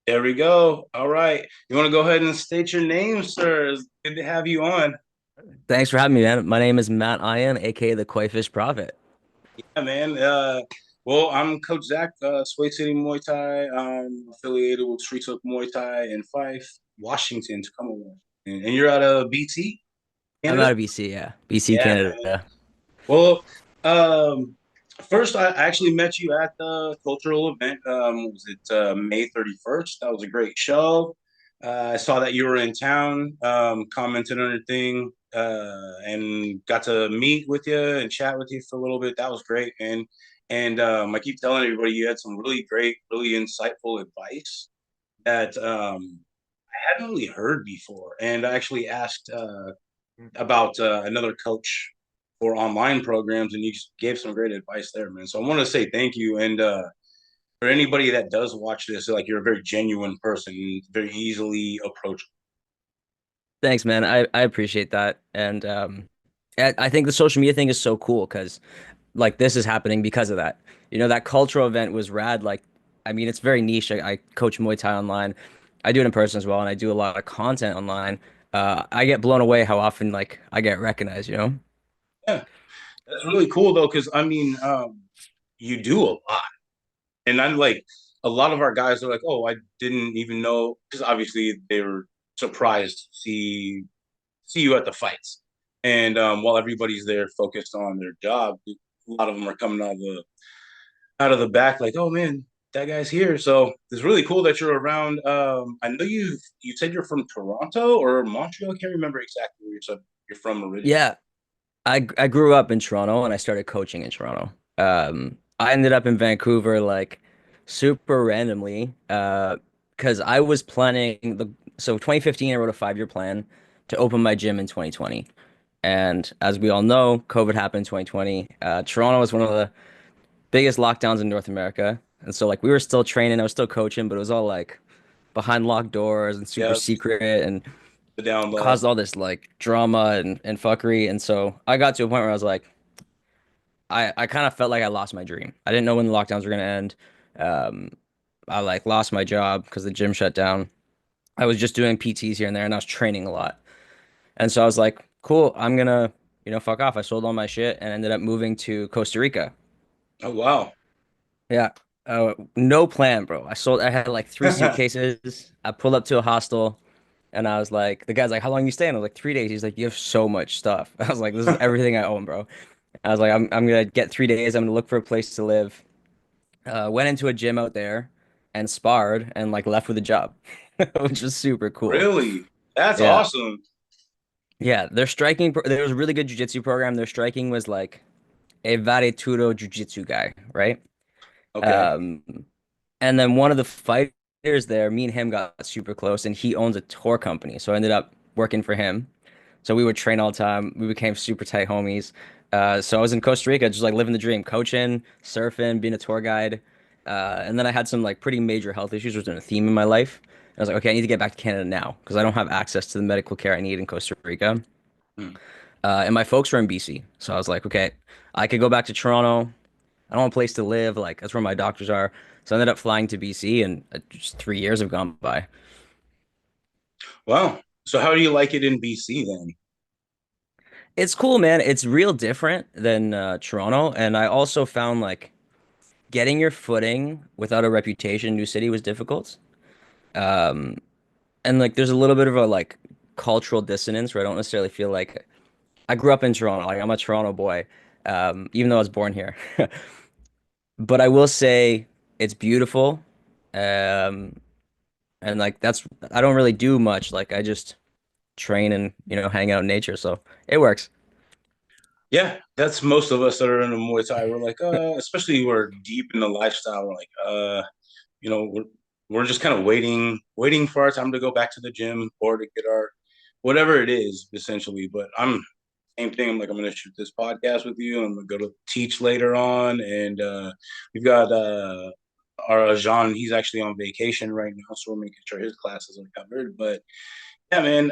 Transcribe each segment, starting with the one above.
There we go. All right. You want to go ahead and state your name, sir? It's good to have you on. Thanks for having me, man. My name is Matt Ayuen, aka the Koifish Prophet. Yeah, man. Well, I'm Coach Zach, Sway City Muay Thai. I'm affiliated with Street Talk Muay Thai in Fife, Washington, Tacoma, Washington. And you're out of BC, I'm Canada? out of BC, yeah. BC, Yeah, man. Canada. Well, um, first, I actually met you at the cultural event. Was it May 31st? That was a great show. I saw that you were in town, commented on your thing, and got to meet with you and chat with you for a little bit. That was great, man. And I keep telling everybody you had some really great, really insightful advice that I hadn't really heard before. And I actually asked about another coach for online programs, and you just gave some great advice there, man. So I want to say thank you. And for anybody that does watch this, like you're a very genuine person, very easily approachable. Thanks, man. I appreciate that. And I think the social media thing is so cool because like this is happening because of that. That cultural event was rad. Like, I mean, it's very niche. I coach Muay Thai online. I do it in person as well, and I do a lot of content online. I get blown away how often like I get recognized. Yeah, that's really cool though, because I mean, you do a lot, and I'm like, a lot of our guys are like, oh, I didn't even know, because obviously they were surprised to see you at the fights, and while everybody's there focused on their job, a lot of them are coming out of the back like, oh man, that guy's here. So it's really cool that you're around. I know you said you're from Toronto or Montreal. I can't remember exactly where you're from originally. Yeah, I grew up in Toronto and I started coaching in Toronto. I ended up in Vancouver like super randomly because I was planning so 2015 I wrote a 5-year plan to open my gym in 2020. And as we all know, COVID happened in 2020. Toronto was one of the biggest lockdowns in North America. And so like we were still training, I was still coaching, but it was all like behind locked doors and super Yeah, secret and the down low. caused all this like drama and fuckery. And so I got to a point where I was like, I kind of felt like I lost my dream. I didn't know when the lockdowns were gonna end. Um, I like lost my job because the gym shut down. I was just doing PTs here and there, and I was training a lot. And so I was like, cool, I'm gonna, fuck off. I sold all my shit and ended up moving to Costa Rica. Oh wow. Yeah, no plan, bro. I had like 3 suitcases. I pulled up to a hostel, and I was like, the guy's like, how long you staying? I was like, 3 days. He's like, you have so much stuff. I was like, this is everything I own, bro. I was like, I'm gonna get 3 days. I'm gonna look for a place to live. Went into a gym out there and sparred and like left with a job, which was super cool. Really? That's Yeah. awesome. Yeah. There was a really good jiu-jitsu program. Their striking was like a Vale Tudo jiu-jitsu guy, right? Okay. Um, and then one of the fighters there, me and him got super close and he owns a tour company. So I ended up working for him. So we would train all the time. We became super tight homies. So I was in Costa Rica, just like living the dream, coaching, surfing, being a tour guide. And then I had some like pretty major health issues, which was a theme in my life. I was like, okay, I need to get back to Canada now because I don't have access to the medical care I need in Costa Rica. Hmm. And my folks were in BC. So I was like, okay, I could go back to Toronto. I don't want a place to live. Like, that's where my doctors are. So I ended up flying to BC and just 3 years have gone by. Wow. So how do you like it in BC then? It's cool, man. It's real different than Toronto. And I also found like, getting your footing without a reputation in New City was difficult. Um, and like there's a little bit of a like cultural dissonance where I don't necessarily feel like I grew up in Toronto. Like I'm a Toronto boy, even though I was born here. But I will say it's beautiful. Um, and like that's I don't really do much. Like I just train and hang out in nature. So it works. Yeah, that's most of us that are in the Muay Thai. We're like, especially we're deep in the lifestyle. We're like, we're just kind of waiting for our time to go back to the gym or to get our whatever it is, essentially. But I'm same thing. I'm like, I'm gonna shoot this podcast with you. I'm gonna go to teach later on, and we've got our Jean. He's actually on vacation right now, so we're making sure his classes are covered. But yeah, man,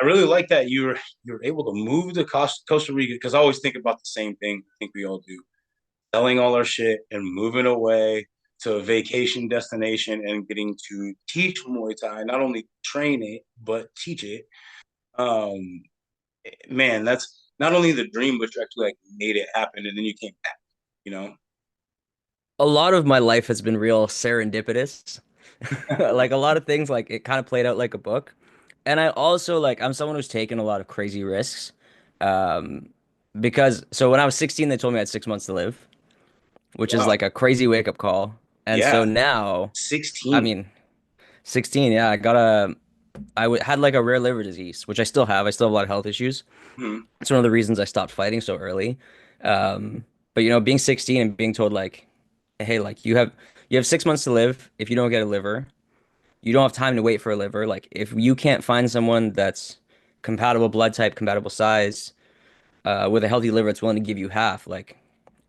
I really like that you're able to move to Costa Rica because I always think about the same thing. I think we all do, selling all our shit and moving away. to a vacation destination and getting to teach Muay Thai, not only train it but teach it. Um, man, that's not only the dream, but you actually like made it happen, and then you came back. You know. A lot of my life has been real serendipitous. Like a lot of things, like it kind of played out like a book. And I also like I'm someone who's taken a lot of crazy risks. Um, because so when I was 16, they told me I had 6 months to live, which is Wow. like a crazy wake up call. And so Yeah. now, I 16. mean, 16, yeah, had like a rare liver disease, which I still have. I still have a lot of health issues. Mhm. It's one of the reasons I stopped fighting so early. But you know, being 16 and being told like, hey, like you have 6 months to live. If you don't get a liver, you don't have time to wait for a liver. Like if you can't find someone that's compatible blood type, compatible size, with a healthy liver that's willing to give you half, like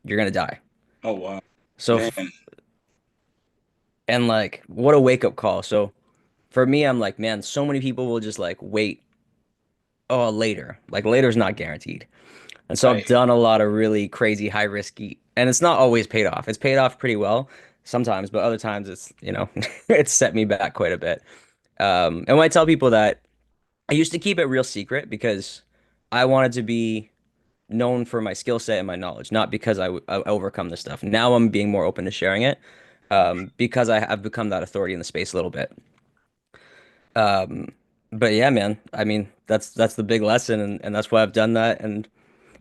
you're gonna die. Oh wow, So man. f and like what a wake up call. So for me, I'm like, man, so many people will just like wait, oh, later. Like later's not guaranteed. And so I've Right. done a lot of really crazy high risky, and it's not always paid off. It's paid off pretty well sometimes, but other times it's, it's set me back quite a bit. And when I tell people that, I used to keep it real secret because I wanted to be known for my skill set and my knowledge, not because I overcome this stuff. Now I'm being more open to sharing it, because I've become that authority in the space a little bit. Um, but yeah, man, I mean, that's the big lesson, and that's why I've done that and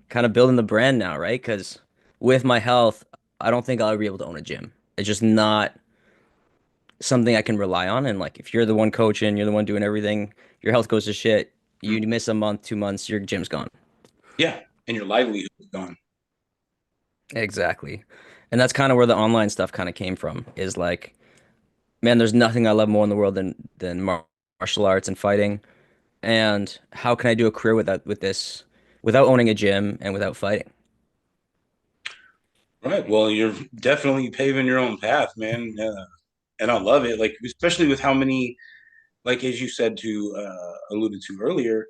kind of building the brand now, right? Because with my health, I don't think I'll ever be able to own a gym. It's just not something I can rely on. And like, if you're the one coaching, you're the one doing everything, your health goes to shit. Mhm. You miss a month, 2 months, your gym's gone. Yeah, and your livelihood is gone. Exactly. And that's kind of where the online stuff kind of came from. Is like, man, there's nothing I love more in the world than martial arts and fighting. And how can I do a career with this without owning a gym and without fighting? Right. Well, you're definitely paving your own path, man. And I love it. Like, especially with how many, like as you said to alluded to earlier,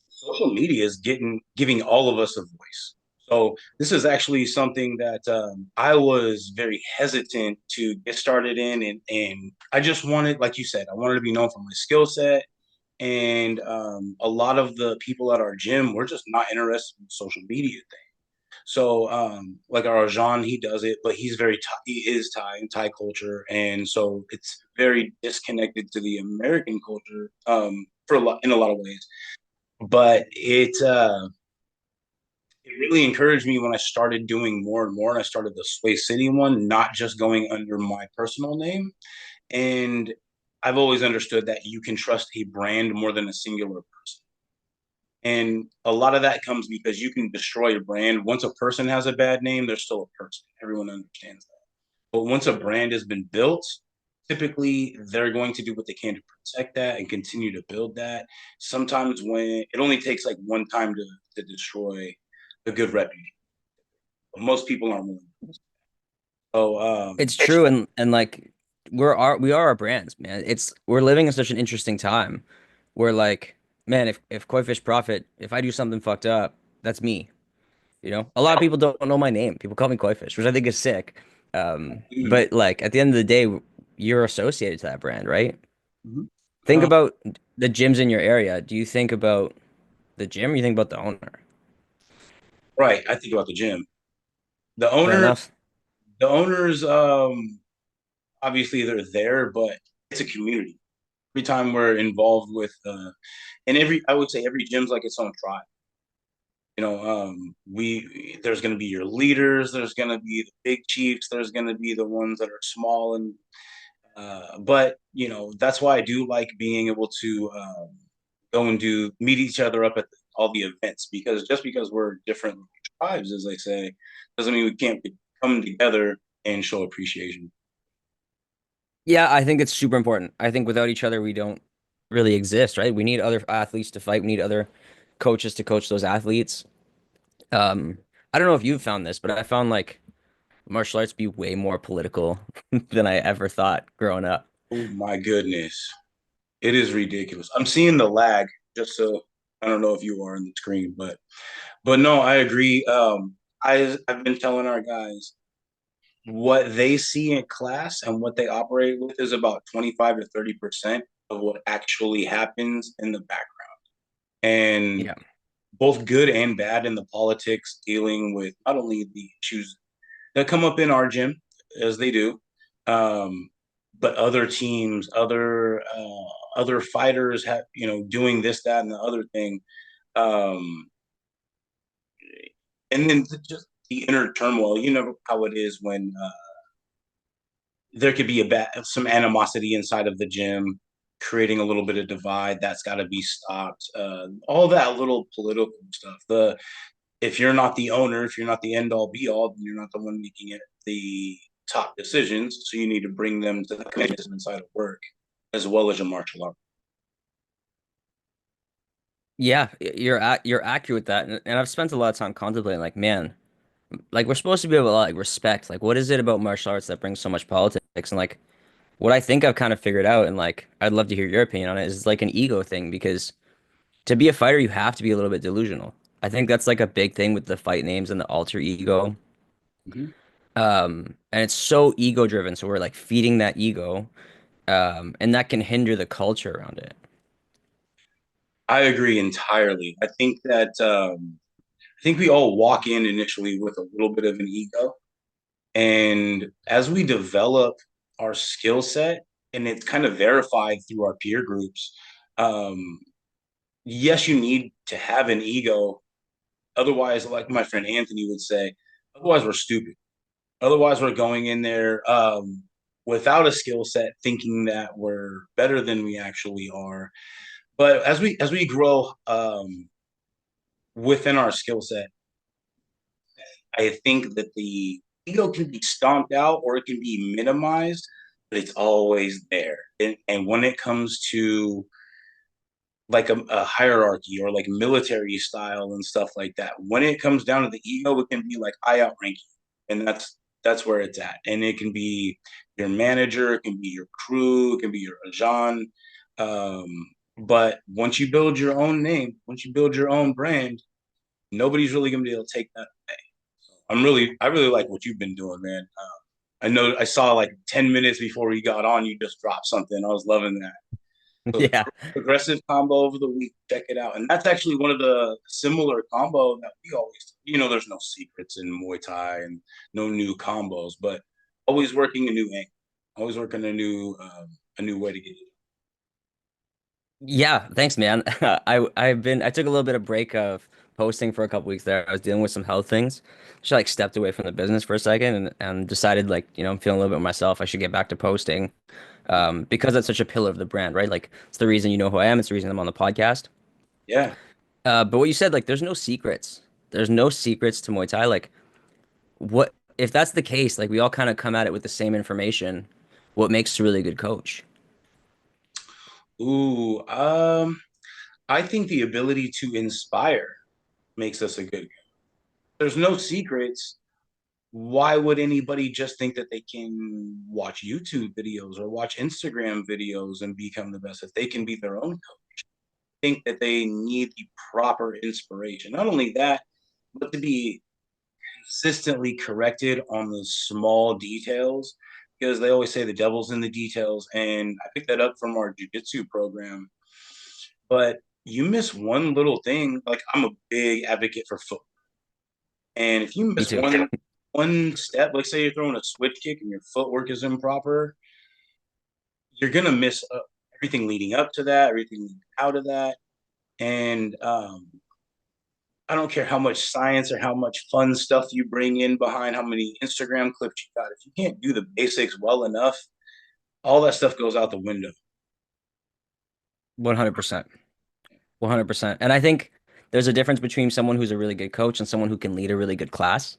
social media is giving all of us a voice. So this is actually something that I was very hesitant to get started in, and I just wanted, like you said, I wanted to be known for my skill set. And a lot of the people at our gym were just not interested in the social media thing. So, like our Arjan, he does it, but he is Thai and Thai culture, and so it's very disconnected to the American culture, for in a lot of ways. But it really encouraged me when I started doing more and more, and I started the Sway City one, not just going under my personal name. And I've always understood that you can trust a brand more than a singular person. And a lot of that comes because you can destroy a brand. Once a person has a bad name, they're still a person. Everyone understands that. But once a brand has been built, typically they're going to do what they can to protect that and continue to build that. Sometimes when it only takes like one time to destroy a good reputation, but most people aren't willing. So, It's true, and like we are our brands, man. We're living in such an interesting time where like, man, if Koifish Profit, if I do something fucked up, that's me. You know, a lot of people don't know my name. People call me Koifish, which I think is sick. mm-hmm. But like at the end of the day, you're associated to that brand, right? Mm-hmm. Think about the gyms in your area. Do you think about the gym or you think about the owner? Right, I think about the gym. The Fair owner, enough. the owners, obviously they're there, but it's a community. Every time we're involved with, and I would say every gym's like its own tribe. There's going to be your leaders, there's going to be the big chiefs, there's going to be the ones that are small, and but that's why I do like being able to go and do meet each other up at all the events, because just because we're different tribes, as they say, doesn't mean we can't come together and show appreciation. Yeah, I think it's super important. I think without each other, we don't really exist, right? We need other athletes to fight. We need other coaches to coach those athletes. Um, I don't know if you've found this, but I found like martial arts be way more political than I ever thought growing up. Oh my goodness, it is ridiculous. I'm seeing the lag, just so I don't know if you are on the screen, but no, I agree. I've been telling our guys, what they see in class and what they operate with is about 25 to 30% of what actually happens in the background. And Yeah. both good and bad in the politics dealing with not only the issues that come up in our gym, as they do, um, but other teams, other fighters have, doing this, that, and the other thing. Um, and then just the inner turmoil. You know how it is when there could be some animosity inside of the gym, creating a little bit of divide. That's got to be stopped. All that little political stuff. The If you're not the owner, if you're not the end all be all, then you're not the one making it the top decisions. So you need to bring them to the mechanism inside of work as well as your martial art. Yeah, you're accurate with that, and I've spent a lot of time contemplating, like, man, like we're supposed to be able to like respect, like, what is it about martial arts that brings so much politics? And like, what I think I've kind of figured out, and like, I'd love to hear your opinion on it, is like an ego thing because to be a fighter, you have to be a little bit delusional. I think that's like a big thing with the fight names and the alter ego. Mm-hmm. And it's so ego driven, so we're like feeding that ego, and that can hinder the culture around it. I agree entirely. I think we all walk in initially with a little bit of an ego, and as we develop our skill set, and it's kind of verified through our peer groups, um, yes, you need to have an ego. Otherwise, like my friend Anthony would say, otherwise we're stupid. Otherwise, we're going in there without a skill set, thinking that we're better than we actually are. But as we grow within our skill set, I think that the ego can be stomped out or it can be minimized, but it's always there. And when it comes to like a hierarchy or like military style and stuff like that, when it comes down to the ego, it can be like I outrank you, and that's where it's at. And it can be your manager, it can be your crew, it can be your agent. Um, but once you build your own name, once you build your own brand, nobody's really gonna be able to take that. I really like what you've been doing, man. I know I saw like 10 minutes before we got on, you just dropped something. I was loving that. So Yeah. progressive combo over the week, check it out. And that's actually one of the similar combo that we always, there's no secrets in Muay Thai and no new combos, but always working a new angle, always working a new way to get it. Yeah, thanks, man. I took a little bit of break of posting for a couple weeks there. I was dealing with some health things. Just like stepped away from the business for a second and decided like, I'm feeling a little bit myself. I should get back to posting. Because that's such a pillar of the brand, right? Like it's the reason you know who I am, it's the reason I'm on the podcast. Yeah. But what you said, like there's no secrets. There's no secrets to Muay Thai. Like what if that's the case, like we all kind of come at it with the same information, what makes a really good coach? Ooh, I think the ability to inspire makes us a good. There's no secrets. Why would anybody just think that they can watch YouTube videos or watch Instagram videos and become the best if they can be their own coach? Think that they need the proper inspiration. Not only that, but to be consistently corrected on the small details because they always say the devil's in the details. And I picked that up from our jujitsu program. But you miss one little thing, like I'm a big advocate for foot. And if you Me miss too. one step, like say you're throwing a switch kick and your footwork is improper, you're gonna miss everything leading up to that, everything leading out of that, and I don't care how much science or how much fun stuff you bring in behind how many Instagram clips you got. If you can't do the basics well enough, all that stuff goes out the window. 100%. 100%. And I think there's a difference between someone who's a really good coach and someone who can lead a really good class.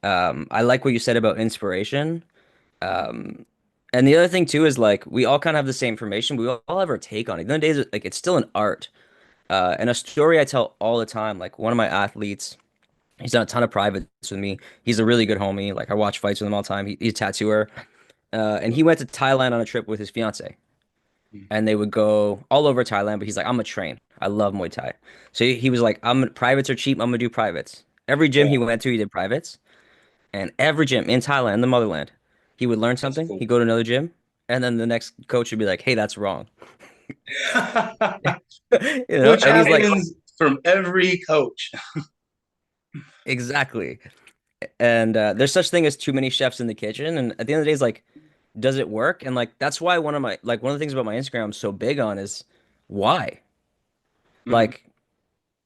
I like what you said about inspiration. Um, and the other thing too is like we all kind of have the same information. We all have our take on it. The days, like it's still an art. And a story I tell all the time. Like one of my athletes, he's done a ton of privates with me. He's a really good homie. Like I watch fights with him all the time. He's a tattooer, and he went to Thailand on a trip with his fiance, and they would go all over Thailand. But he's like, I'm a train. I love Muay Thai. So he was like, privates are cheap. I'm gonna do privates. Every gym Yeah. he went to, he did privates. And every gym in Thailand, the motherland, he would learn That's something, cool. he'd go to another gym, and then the next coach would be like, "Hey, that's wrong." Which And he's like, happens from every coach. "Exactly." And there's such thing as too many chefs in the kitchen, and at the end of the day, it's like, does it work? And like that's why one of the things about my Instagram I'm so big on is why. Mhm. Like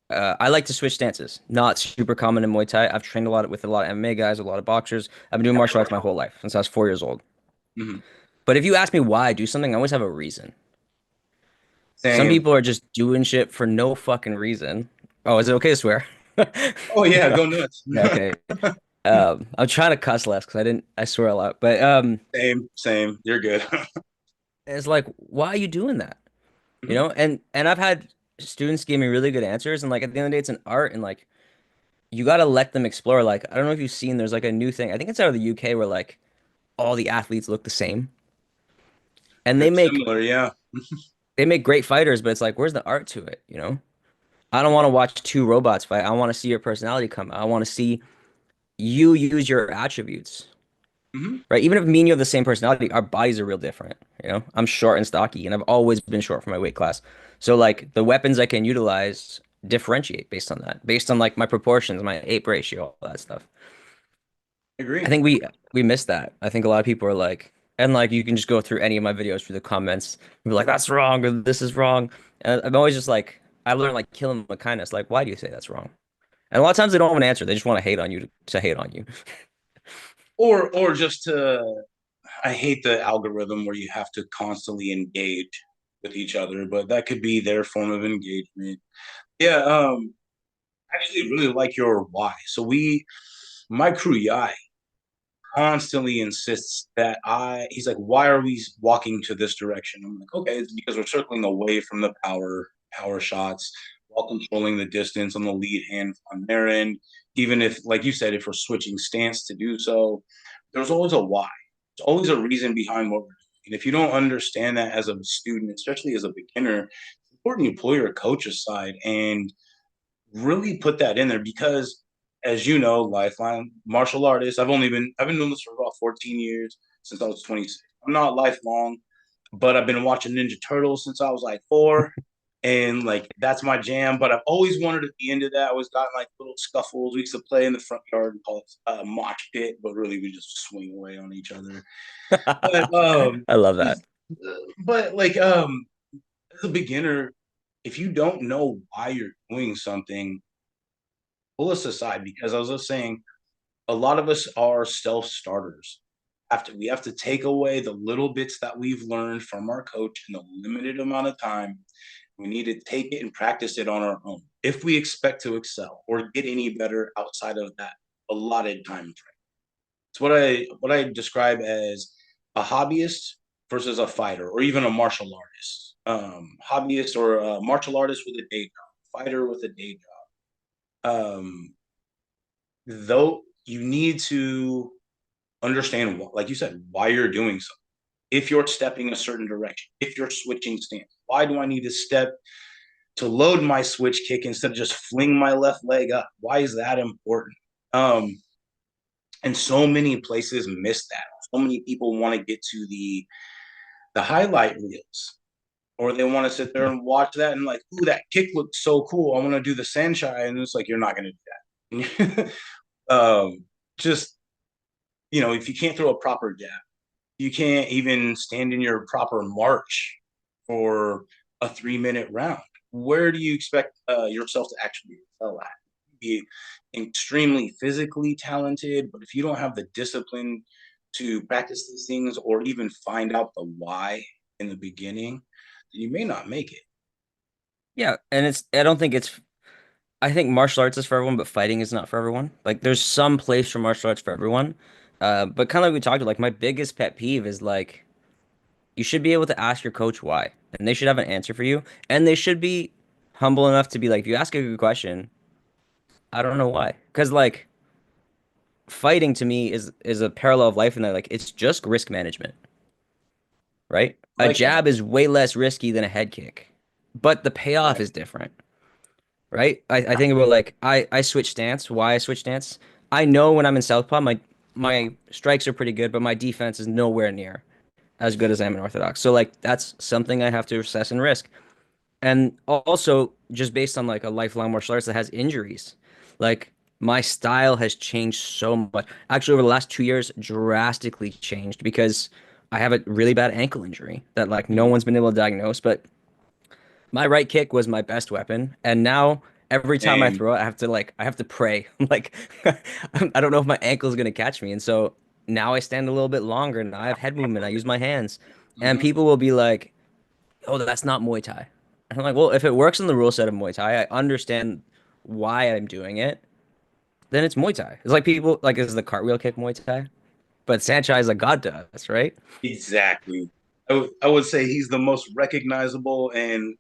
I like to switch stances. Not super common in Muay Thai. I've trained a lot with a lot of MMA guys, a lot of boxers. I've been doing martial arts my whole life since I was 4 years old. Mhm. But if you ask me why I do something, I always have a reason. Some Same. people are just doing shit for no fucking reason. Oh, is it okay to swear? Oh yeah, go nuts. Yeah, okay. I'm trying to cuss less because I swear a lot. But Same, same. You're good. it's like, why are you doing that? You Mhm. know? And I've had students give me really good answers, and like at the end of the day, it's an art, and like you gotta let them explore. Like I don't know if you've seen, there's like a new thing. I think it's out of the UK where like all the athletes look the same, and They're similar, yeah. they make great fighters, but it's like, where's the art to it? You know? I don't want to watch two robots fight. I want to see your personality come out. I want to see you use your attributes, Hmm. right? Even if me and you have the same personality, our bodies are real different. You know, I'm short and stocky, and I've always been short for my weight class. So like the weapons I can utilize differentiate based on that, based on like my proportions, my ape ratio, all that stuff. I Agree. think we miss that. I think a lot of people are like, and like you can just go through any of my videos through the comments and be like, that's wrong or this is wrong. And I'm always just like, I learned like kill them with kindness. Like, why do you say that's wrong? And a lot of times they don't have an answer. They just want to hate on you to hate on you. Or just to I hate the algorithm where you have to constantly engage with each other, but that could be their form of engagement. Yeah, I actually really like your why. So my crew Yai constantly insists that he's like, why are we walking to this direction? I'm like, okay, it's because we're circling away from the power shots while controlling the distance on the lead hand on their end. Even if, like you said, if we're switching stance to do so, there's always a why. There's always a reason behind what we're doing. And if you don't understand that as a student, especially as a beginner, it's important you pull your coach's side and really put that in there because as you know, lifelong martial artist, I've been doing this for about 14 years since I was 26. I'm not lifelong, but I've been watching Ninja Turtles since I was like 4. And like that's my jam. But I've always wanted to be into that. I always got like little scuffles. We used to play in the front yard and call it mosh pit, but really we just swing away on each other. But I love that. but like as a beginner, if you don't know why you're doing something, pull us aside because I was just saying a lot of us are self starters. We have to take away the little bits that we've learned from our coach in a limited amount of time. We need to take it and practice it on our own if we expect to excel or get any better outside of that allotted time frame. It's what I describe as a hobbyist versus a fighter or even a martial artist. Hobbyist or a martial artist with a day job, fighter with a day job. Though you need to understand, like you said, why you're doing something. If you're stepping a certain direction, if you're switching stance, why do I need to step to load my switch kick instead of just fling my left leg up? Why is that important? Um, and so many places miss that. So many people want to get to the highlight reels, or they want to sit there and watch that and like, ooh, that kick looks so cool. I want to do the Sanchai, and it's like you're not going to do that. Just if you can't throw a proper jab, you can't even stand in your proper march for a 3 minute round. Where do you expect yourself to actually excel at? Be extremely physically talented, but if you don't have the discipline to practice these things or even find out the why in the beginning, you may not make it. Yeah, and I think martial arts is for everyone, but fighting is not for everyone. Like there's some place for martial arts for everyone. But kind of like we talked about, like my biggest pet peeve is like you should be able to ask your coach why, and they should have an answer for you, and they should be humble enough to be like, if you ask a good question, I don't know why. Because like fighting to me is a parallel of life in that like it's just risk management, right? I A like that. jab is way less risky than a head kick, but the payoff Right. is different, right? I think about like I switch stance. Why I switch stance? I know when I'm in southpaw, my my strikes are pretty good, but my defense is nowhere near as good as I am in Orthodox. So like that's something I have to assess and risk. And also just based on like a lifelong martial arts that has injuries. Like my style has changed so much. Actually, over the last 2 years, drastically changed because I have a really bad ankle injury that like no Mhm. one's been able to diagnose. But my right kick was my best weapon, and now every time I And throw it, I have to pray. Like I don't know if my ankle is gonna catch me, and so now I stand a little bit longer. Now I have head movement. I use my hands, and mhm. people will be like, "Oh, that's not Muay Thai." And I'm like, "Well, if it works in the rule set of Muay Thai, I understand why I'm doing it. Then it's Muay Thai." It's like people like, is the cartwheel kick Muay Thai? But Sanchez is like God does, right? Exactly. I would say he's the most recognizable, and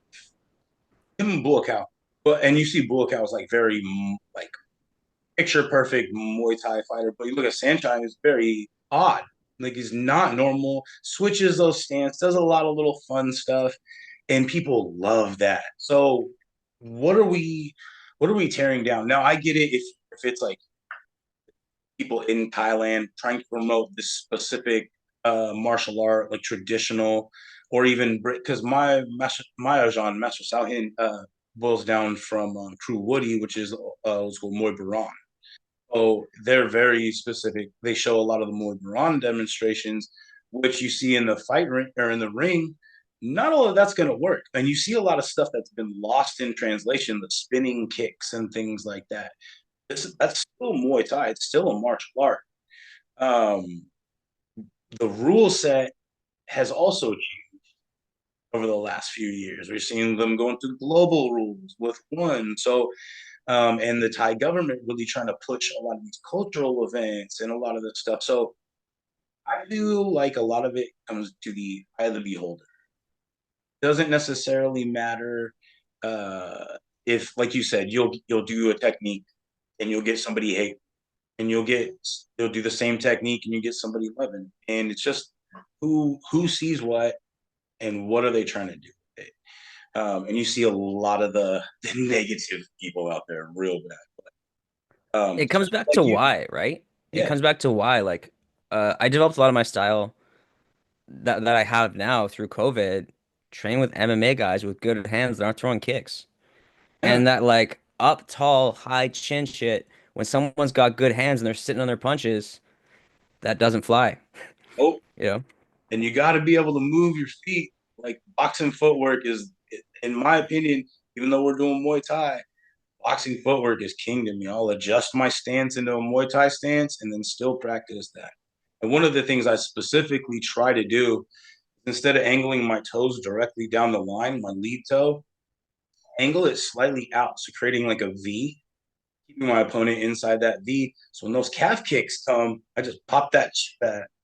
him and Buakaw. But and you see Buakaw is like very like picture perfect Muay Thai fighter, but you look at Sunshine, it's very odd. Like he's not normal, switches those stance, does a lot of little fun stuff, and people love that. So what are we tearing down? Now I get it if it's like people in Thailand trying to promote this specific martial art, like traditional, or even because my Ajahn, Master Salhin, boils down from Crew Woody, which is old school Muay Baran. So they're very specific. They show a lot of the Muay Baran demonstrations, which you see in the fight ring or in the ring. Not all of that's going to work, and you see a lot of stuff that's been lost in translation, the spinning kicks and things like that. That's still Muay Thai. It's still a martial art. Um, the rule set has also changed over the last few years. We're seeing them going to global rules with one. So, and the Thai government really trying to push a lot of these cultural events and a lot of this stuff. So, I feel like a lot of it comes to the eye of the beholder. It doesn't necessarily matter if, like you said, you'll do a technique and you'll get somebody hate, and you'll do the same technique and you get somebody loving, and it's just who sees what and what are they trying to do with it. And you see a lot of the negative people out there real bad. It comes Especially back like to you. why, right? It Yeah. comes back to why. Like, I developed a lot of my style that I have now through COVID, train with MMA guys with good hands that aren't throwing kicks. Yeah. And that like up tall, high chin shit, when someone's got good hands and they're sitting on their punches, that doesn't fly, Oh, you know? and you got to be able to move your feet. Like boxing footwork is, in my opinion, even though we're doing Muay Thai, boxing footwork is king to me. I'll adjust my stance into a Muay Thai stance and then still practice that. And one of the things I specifically try to do, instead of angling my toes directly down the line, my lead toe, angle it slightly out. So creating like a V, keeping my opponent inside that V. So when those calf kicks come, I just pop that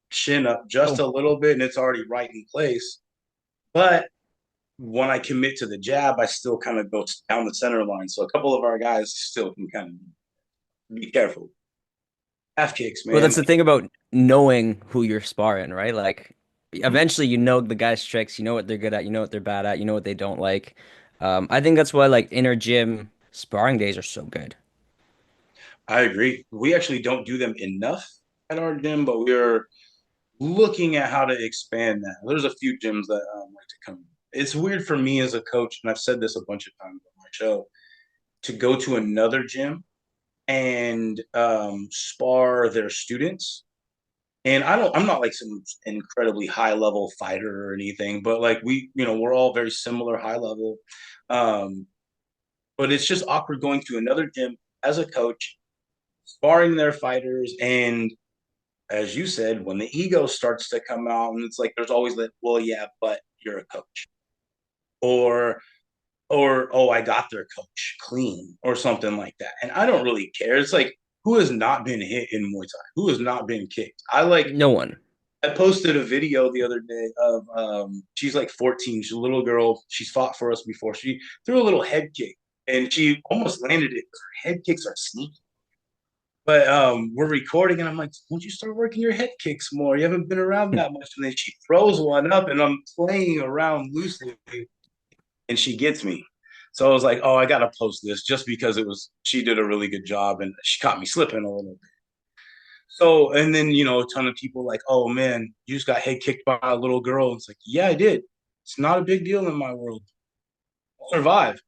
shin up just Oh, a little bit and it's already right in place. But when I commit to the jab, I still kind of go down the center line. So a couple of our guys still can kind of be careful. Half kicks, well, man. that's the Like, thing about knowing who you're sparring, right? Like, mhm. eventually you know the guy's tricks, you know what they're good at, you know what they're bad at, you know what they don't like. I think that's why like inner gym sparring days are so good. I agree. We actually don't do them enough at our gym, but we're looking at how to expand that. There's a few gyms that like to come. It's weird for me as a coach, and I've said this a bunch of times on my show, to go to another gym and spar their students. And I'm not like some incredibly high level fighter or anything, but like we're all very similar high level. Um, but it's just awkward going to another gym as a coach, sparring their fighters, and as you said, when the ego starts to come out, and it's like there's always that, well, yeah, but you're a coach, or oh, I got their coach clean, or something like that, and I don't really care. It's like who has not been hit in Muay Thai? Who has not been kicked? No one. I posted a video the other day of she's like 14, she's a little girl. She's fought for us before. She threw a little head kick and she almost landed it. Her head kicks are sneaky. But we're recording and I'm like, won't you start working your head kicks more? You haven't been around that much. And then she throws one up and I'm playing around loosely and she gets me. So I was like, oh, I gotta post this just because she did a really good job and she caught me slipping a little bit. So, and then, a ton of people like, oh man, you just got head kicked by a little girl. It's like, yeah, I did. It's not a big deal in my world. I'll survive.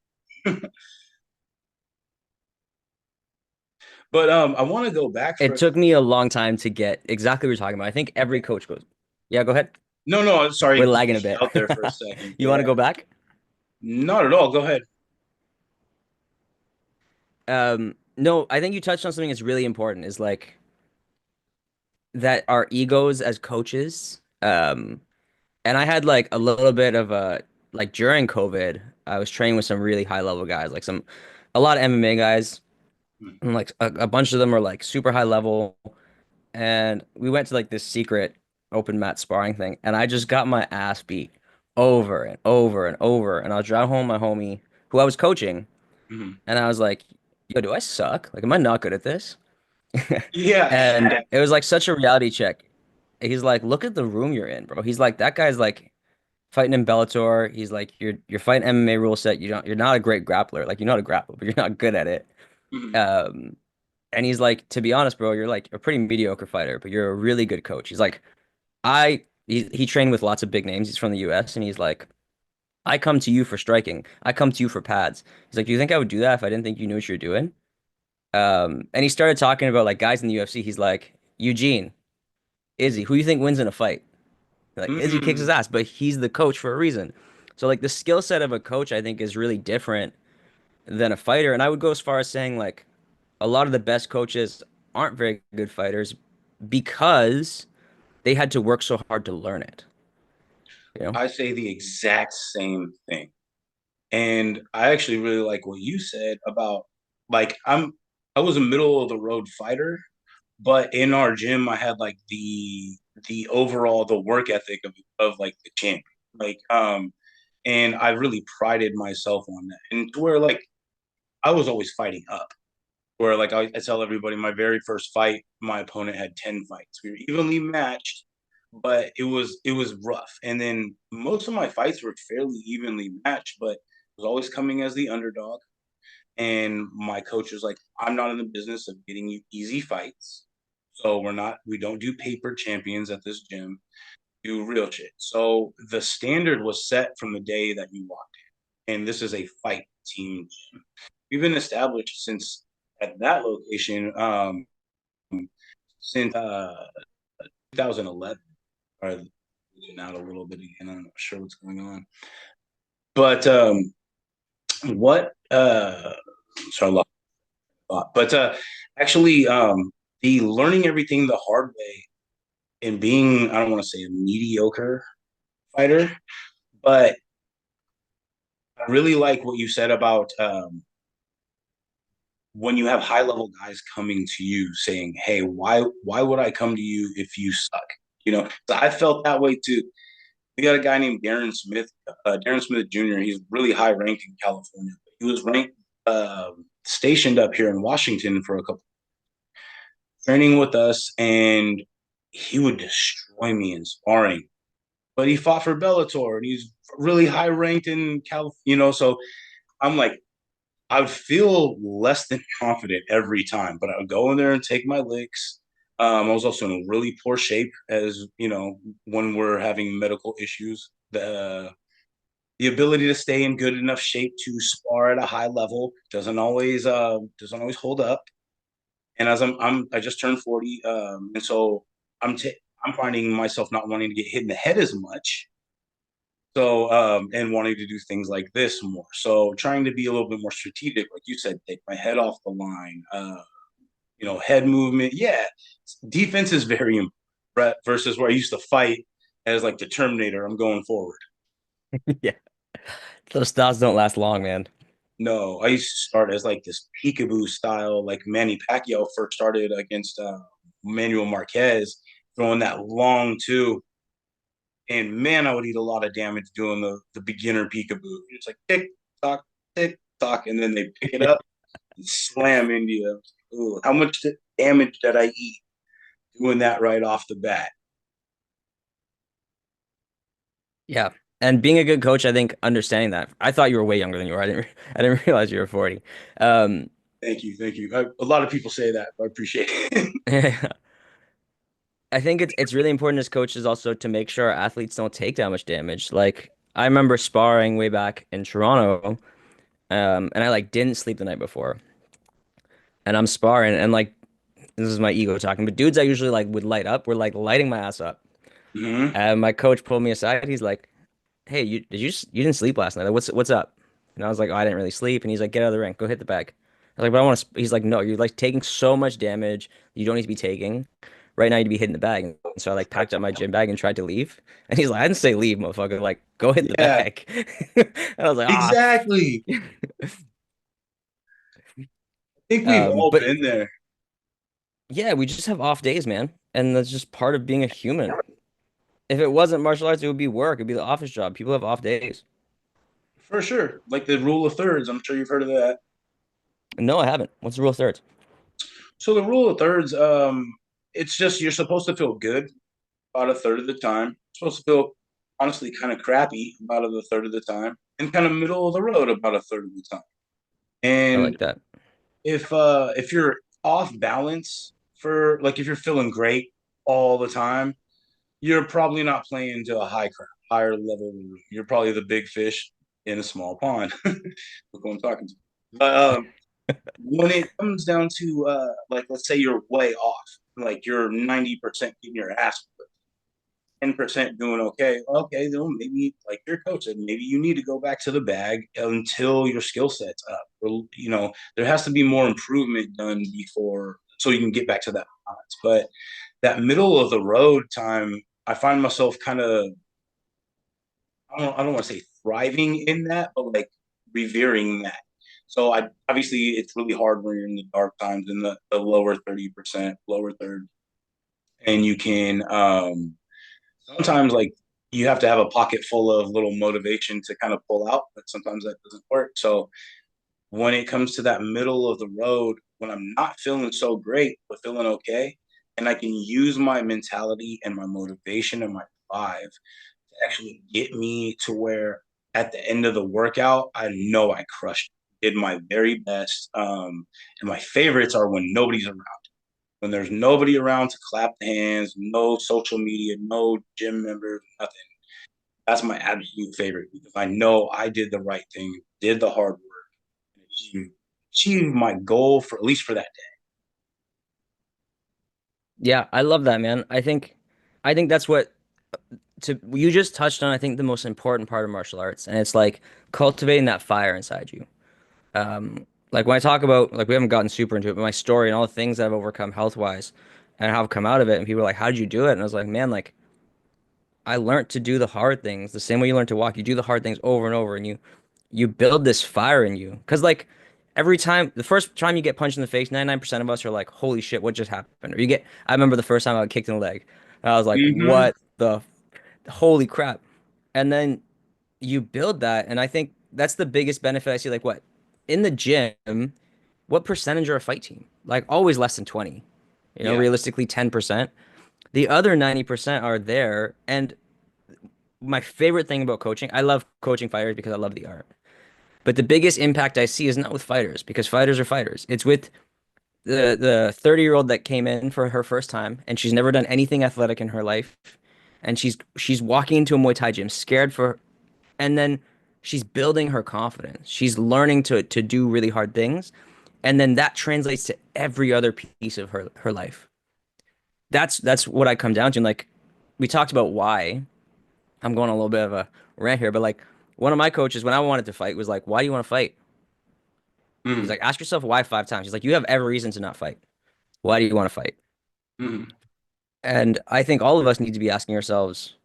But I want to go back It for took me a long time to get exactly what you're talking about. I think every coach goes, yeah, go ahead. no, I'm sorry, We're you lagging a glitched bit. out there for a second. You want to Yeah, go back? not at all. Go ahead. No, I think you touched on something that's really important is like that our egos as coaches. And I had like a little bit of a like during COVID, I was training with some really high level guys, like a lot of MMA guys, and like a bunch of them are like super high level. And we went to like this secret open mat sparring thing, and I just got my ass beat over and over and over. And I was driving home my homie who I was coaching, Mhm. and I was like, "Yo, do I suck? Like, am I not good at this?" Yeah, And it was like such a reality check. He's like, "Look at the room you're in, bro." He's like, "That guy's like fighting in Bellator. He's like, you're fighting MMA rule set. You're not a great grappler. Like, you know how to grapple, but you're not good at it." Mhm. Um, and he's like, "To be honest, bro, you're like a pretty mediocre fighter, but you're a really good coach." He's like, he trained with lots of big names. He's from the US, and he's like, "I come to you for striking. I come to you for pads." He's like, "Do you think I would do that if I didn't think you knew what you're doing?" And he started talking about like guys in the UFC. He's like, "Eugene, Izzy, who you think wins in a fight?" Like Izzy kicks his Mhm. ass, but he's the coach for a reason. So like the skill set of a coach, I think, is really different than a fighter. And I would go as far as saying like a lot of the best coaches aren't very good fighters because they had to work so hard to learn it. You know? I say the exact same thing. And I actually really like what you said about like I was a middle of the road fighter, but in our gym I had like the overall the work ethic of like the champion. Like and I really prided myself on that. And to where like I was always fighting up. Where like I tell everybody my very first fight, my opponent had 10 fights. We were evenly matched, but it was rough. And then most of my fights were fairly evenly matched, but I was always coming as the underdog. And my coach was like, I'm not in the business of getting you easy fights. So we don't do paper champions at this gym, do real shit. So the standard was set from the day that you walked in. And this is a fight team. We've been established since at that location since 2011. Or out a little bit again. I'm not sure what's going on. But what sorry, I lost a thought. But actually the learning everything the hard way and being, I don't want to say a mediocre fighter, but I really like what you said about when you have high level guys coming to you saying, "Hey, why would I come to you if you suck?" So I felt that way too. We got a guy named Darren Smith Jr. He's really high ranked in California. He was ranked stationed up here in Washington for a couple training with us, and he would destroy me in sparring. But he fought for Bellator, and he's really high ranked in California. So I'm like, I would feel less than confident every time, but I would go in there and take my licks. I was also in really poor shape, as when we're having medical issues. The ability to stay in good enough shape to spar at a high level doesn't always hold up. And as I just turned 40, and so I'm finding myself not wanting to get hit in the head as much. So and wanting to do things like this more. So trying to be a little bit more strategic, like you said, take my head off the line. Head movement. Yeah, defense is very important versus where I used to fight as like the Terminator. I'm going forward. Yeah. Those thoughts don't last long, man. No, I used to start as like this peekaboo style, like Manny Pacquiao first started against Manuel Marquez, throwing that long two. And man, I would eat a lot of damage doing the beginner peekaboo. It's like tick tock, and then they pick it up and slam into you. Ooh, how much damage did I eat doing that right off the bat? Yeah. And being a good coach, I think understanding that. I thought you were way younger than you were. I didn't realize you were 40. Um, Thank you. A lot of people say that. I appreciate it. I think it's really important as coaches also to make sure our athletes don't take that much damage. Like I remember sparring way back in Toronto, and I like didn't sleep the night before, and I'm sparring, and like this is my ego talking, but dudes I usually like would light up were like lighting my ass up, Hmm. and my coach pulled me aside. He's like, "Hey, you didn't sleep last night? Like, what's up?" And I was like, "Oh, I didn't really sleep." And he's like, "Get out of the ring, go hit the bag." I was like, "But I want to." He's like, "No, you're like taking so much damage you don't need to be taking. Right now, you need to be hitting the bag." And so I like packed up my gym bag and tried to leave. And he's like, "I didn't say leave, motherfucker. Like, go hit the Yeah, bag." And I was like, "Ah." exactly. I think we've all But been there yeah, we just have off days, man, and that's just part of being a human. If it wasn't martial arts, it would be work. It'd be the office job. People have off days. for sure. Like the rule of thirds. I'm sure you've heard of that. No, I haven't. What's the rule of thirds? So the rule of thirds, it's just you're supposed to feel good about a third of the time. You're supposed to feel honestly kind of crappy about a third of the time, and kind of middle of the road about a third of the time. I And like that. if you're off balance for like if you're feeling great all the time, you're probably not playing to a higher level. You're probably the big fish in a small pond. Look who I'm talking to. But when it comes down to like let's say you're way off, like you're 90% getting your ass 10% doing okay. Okay, then maybe like your coach said, maybe you need to go back to the bag until your skill set's up. Or, there has to be more improvement done before so you can get back to that balance. But that middle of the road time, I find myself kind of I don't want to say thriving in that, but like revering that. So I obviously it's really hard when you're in the dark times in the lower 30%, lower third, and you can sometimes like you have to have a pocket full of little motivation to kind of pull out, but sometimes that doesn't work. So when it comes to that middle of the road, when I'm not feeling so great, but feeling okay, and I can use my mentality and my motivation and my drive to actually get me to where at the end of the workout, I know I crushed it, did my very best. And my favorites are when nobody's around. When there's nobody around to clap the hands, no social media, no gym members, nothing. That's my absolute favorite because I know I did the right thing, did the hard work, and achieved my goal for at least for that Yeah, I love that, man. I think that's what to you just touched on, I think the most important part of martial arts, and it's like cultivating that fire inside you. Like when I talk about like we haven't gotten super into it, but my story and all the things that I've overcome health wise and how I've come out of it, and people are like, "How did you do it?" And I was like, "Man, like I learned to do the hard things the same way you learn to walk. You do the hard things over and over, and you build this fire in you. Because like every time, the first time you get punched in the face, 99% of us are like, "Holy shit, what just happened?" Or you get, I remember the first time I got kicked in the leg, and I was like, day. "What the holy crap?" And then you build that, and I think that's the biggest benefit I see. Like what in the gym, what percentage are a fight team? Like always less than 20. Yeah. Realistically 10%. The other 90% are there, and my favorite thing about coaching, I love coaching fighters because I love the art. But the biggest impact I see is not with fighters because fighters are fighters. It's with the 30-year-old that came in for her first time and she's never done anything athletic in her life. And she's walking into a Muay Thai gym scared for and then she's building her confidence. She's learning to do really hard things. And then that translates to every other piece of her life. That's what I come down to. And like we talked about why. I'm going on a little bit of a rant here, but like one of my coaches when I wanted to fight was like, "Why do you want to fight?" He's Mm-hmm. like, "Ask yourself why 5 times." He's like, "You have every reason to not fight. Why do you want to fight?" Mm-hmm. And I think all of us need to be asking ourselves,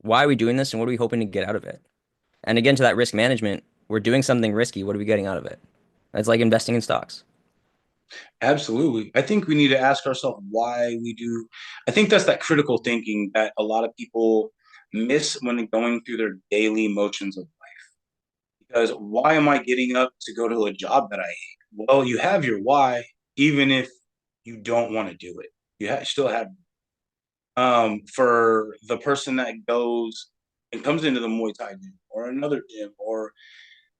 why are we doing this and what are we hoping to get out of it? And again, to that risk management, we're doing something risky. What are we getting out of it? It's like investing in stocks. Absolutely. I think we need to ask ourselves why we do. I think that's that critical thinking that a lot of people miss when going through their daily motions of life. Because why am I getting up to go to a job that I hate? Well, you have your why, even if you don't want to do it. Still have for the person that goes and comes into the Muay Thai gym or another gym or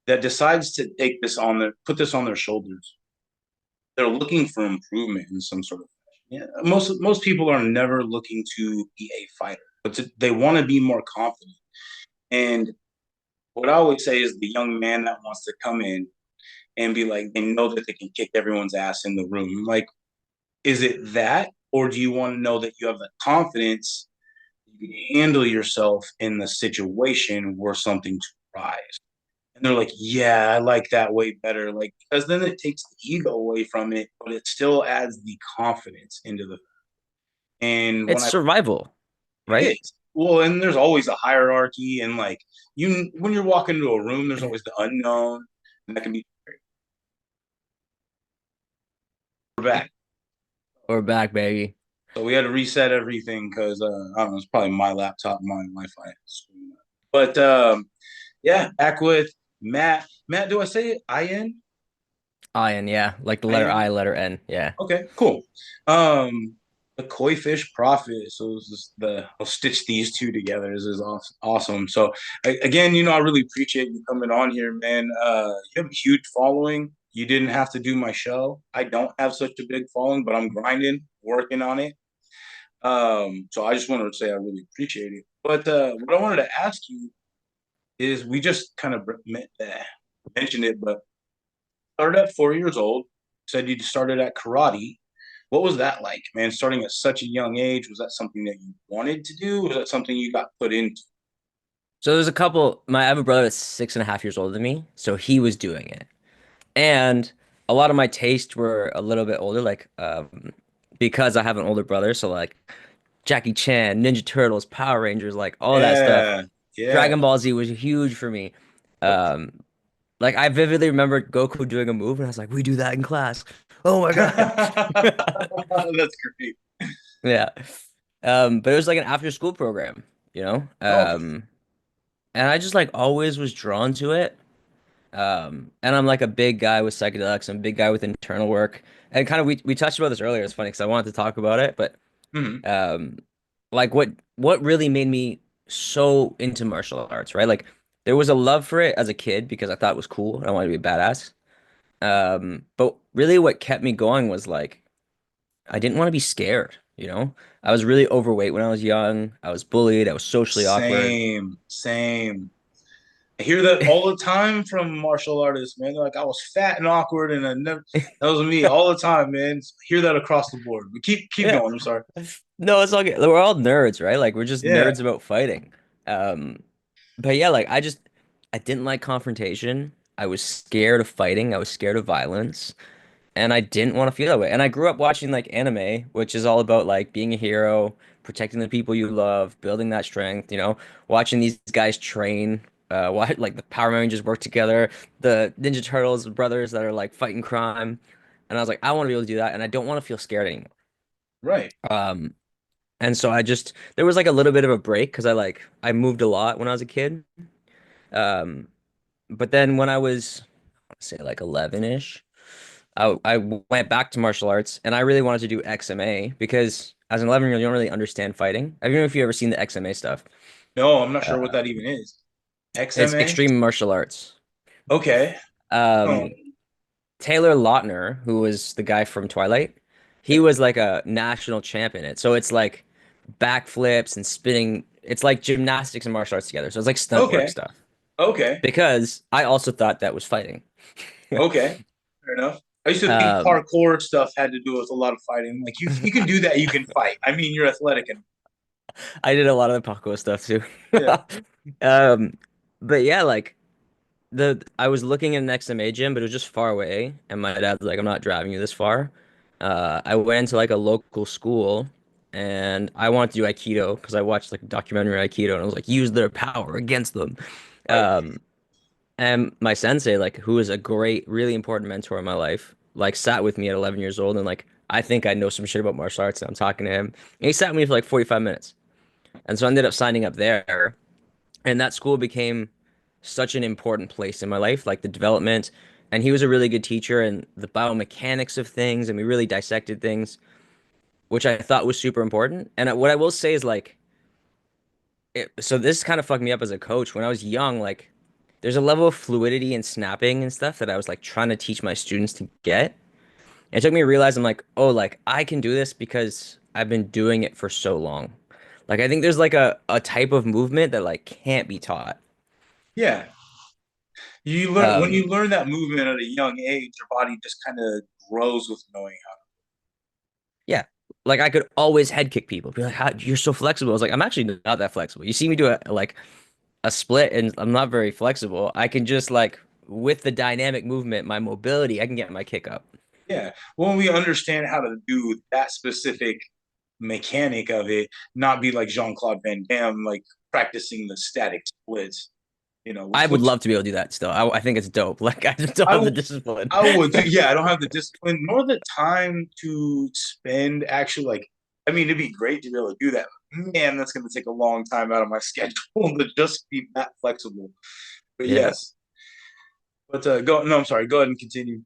that decides to take this on their put this on their shoulders. They're looking for improvement in some sort of. Yeah, most people are never looking to be a fighter, but they want to be more confident. And what I always say is the young man that wants to come in and be like, they know that they can kick everyone's ass in the room. Like, is it that, or do you want to know that you have the confidence you can handle yourself in the situation where something to rise? And they're like, yeah, I like that way better. Like, because then it takes the ego away from it, but it still adds the confidence into the. And when It's I survival, It right? is. Well, and there's always a hierarchy, and like you, when you're walking into a room, there's always the unknown, and that can be back. We're back, baby. So we had to reset everything because I don't know, it's probably my laptop, my Wi-Fi. But yeah, back with Matt. Matt, do I say it? Ian? Iron, yeah. Like the letter Ian? I, letter N. Yeah. Okay, cool. Um, the Koifish Profit. So this is I'll stitch these two together. This is awesome. So again, I really appreciate you coming on here, man. You have a huge following. You didn't have to do my show. I don't have such a big following, but I'm grinding, working on it. So I just wanted to say I really appreciate it. But what I wanted to ask you is, we just kind of mentioned it, but started at 4 years old. Said you started at karate. What was that like, man? Starting at such a young age, was that something that you wanted to do? Was that something you got put into? So there's a couple. I have a brother that's 6.5 years older than me, so he was doing it, and a lot of my tastes were a little bit older, like because I have an older brother, so like Jackie Chan, Ninja Turtles, Power Rangers, like all that stuff. Yeah, yeah. Dragon Ball Z was huge for me. Okay. Um, like I vividly remember Goku doing a move, and I was like, "We do that in class." Oh my God. That's great. Yeah. But it was like an after school program, you know? Okay. And I just like always was drawn to it. And I'm like a big guy with psychedelics. I'm a big guy with internal work. And kind of we touched about this earlier. It's funny because I wanted to talk about it, but Hmm. um, like what really made me so into martial arts, right? Like there was a love for it as a kid because I thought it was cool and I wanted to be a badass. But really what kept me going was like I didn't want to be scared, you know? I was really overweight when I was young. I was bullied. I was socially awkward. Same, same. I hear that all the time from martial artists, man. They're like, I was fat and awkward, and I never. That was me all the time, man. I hear that across the board. But keep Yeah. going. I'm sorry. No, it's all good. We're all nerds, right? Like we're just Yeah. nerds about fighting. Um, but yeah, like I didn't like confrontation. I was scared of fighting. I was scared of violence. And I didn't want to feel that way. And I grew up watching like anime, which is all about like being a hero, protecting the people you love, building that strength, watching these guys train, like the Power Rangers work together, the Ninja Turtles brothers that are like fighting crime. And I was like, I want to be able to do that, and I don't want to feel scared anymore. Right. Um, and so there was like a little bit of a break because I moved a lot when I was a kid. Um, but then when I was, say like 11-ish. I went back to martial arts and I really wanted to do XMA because as an 11-year-old, you don't really understand fighting. I don't know if you've ever seen the XMA stuff. No, I'm not sure what Uh, that even is. it's XMA. extreme martial arts. Okay. Oh, Um, Taylor Lautner, who was the guy from Twilight, he okay. was like a national champ in it. So it's like backflips and spinning. It's like gymnastics and martial arts together. So it's like stunt work Okay. stuff. Okay. Because I also thought that was fighting. Okay. Fair enough. I used to think Um, parkour stuff had to do with a lot of fighting. Like you can do that. You can fight. I mean, you're athletic and I did a lot of the parkour stuff too. yeah. Um, but yeah, like I was looking at an XMA gym, but it was just far away, and my dad's like, "I'm not driving you this far." I went to like a local school, and I wanted to do Aikido because I watched like a documentary on Aikido, and I was like, "Use their power against them." Right. Um, and my sensei, like, who is a great, really important mentor in my life, like, sat with me at 11 years old, and like, I think I know some shit about martial arts, and I'm talking to him, and he sat with me for like 45 minutes, and so I ended up signing up there. And that school became such an important place in my life, like the development. And he was a really good teacher and the biomechanics of things. And we really dissected things, which I thought was super important. And what I will say is like, so this kind of fucked me up as a coach. When I was young, like, there's a level of fluidity and snapping and stuff that I was like trying to teach my students to get. It took me to realize I'm like, oh, like I can do this because I've been doing it for so long. Like I think there's like a type of movement that like can't be taught. Yeah. You learn when Um, you learn that movement at a young age, your body just kind of grows with knowing yeah. Like I could always head kick people. Be like, how you're so flexible. I was like, I'm actually not that flexible. You see me do a split and I'm not very flexible. I can just like with the dynamic movement, my mobility, I can get my kick up. yeah. When we understand how to do that specific mechanic of it, not be like Jean-Claude Van Damme, like practicing the static splits, I would which love to be able to do that still. I think it's dope. Like I just don't I have the w- discipline. I would do. Yeah, I don't have the discipline nor the time to spend actually like. I mean, it'd be great to be able to do that. Man, that's going to take a long time out of my schedule to just be that flexible. But Yeah. yes, but go. No, I'm sorry. Go ahead and continue.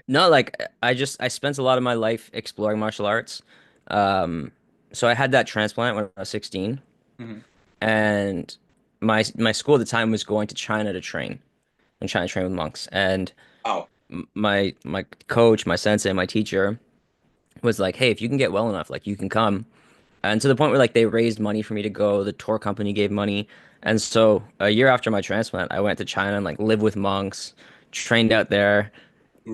No, like I spent a lot of my life exploring martial arts. Um, so I had that transplant when I was 16, Mm-hmm. and my school at the time was going to China to train and China to train with monks. And Wow. my coach, my sensei, my teacher was like, "Hey, if you can get well enough, like you can come." And to the point where like they raised money for me to go, the tour company gave money. And so a year after my transplant, I went to China and like lived with monks, trained out there.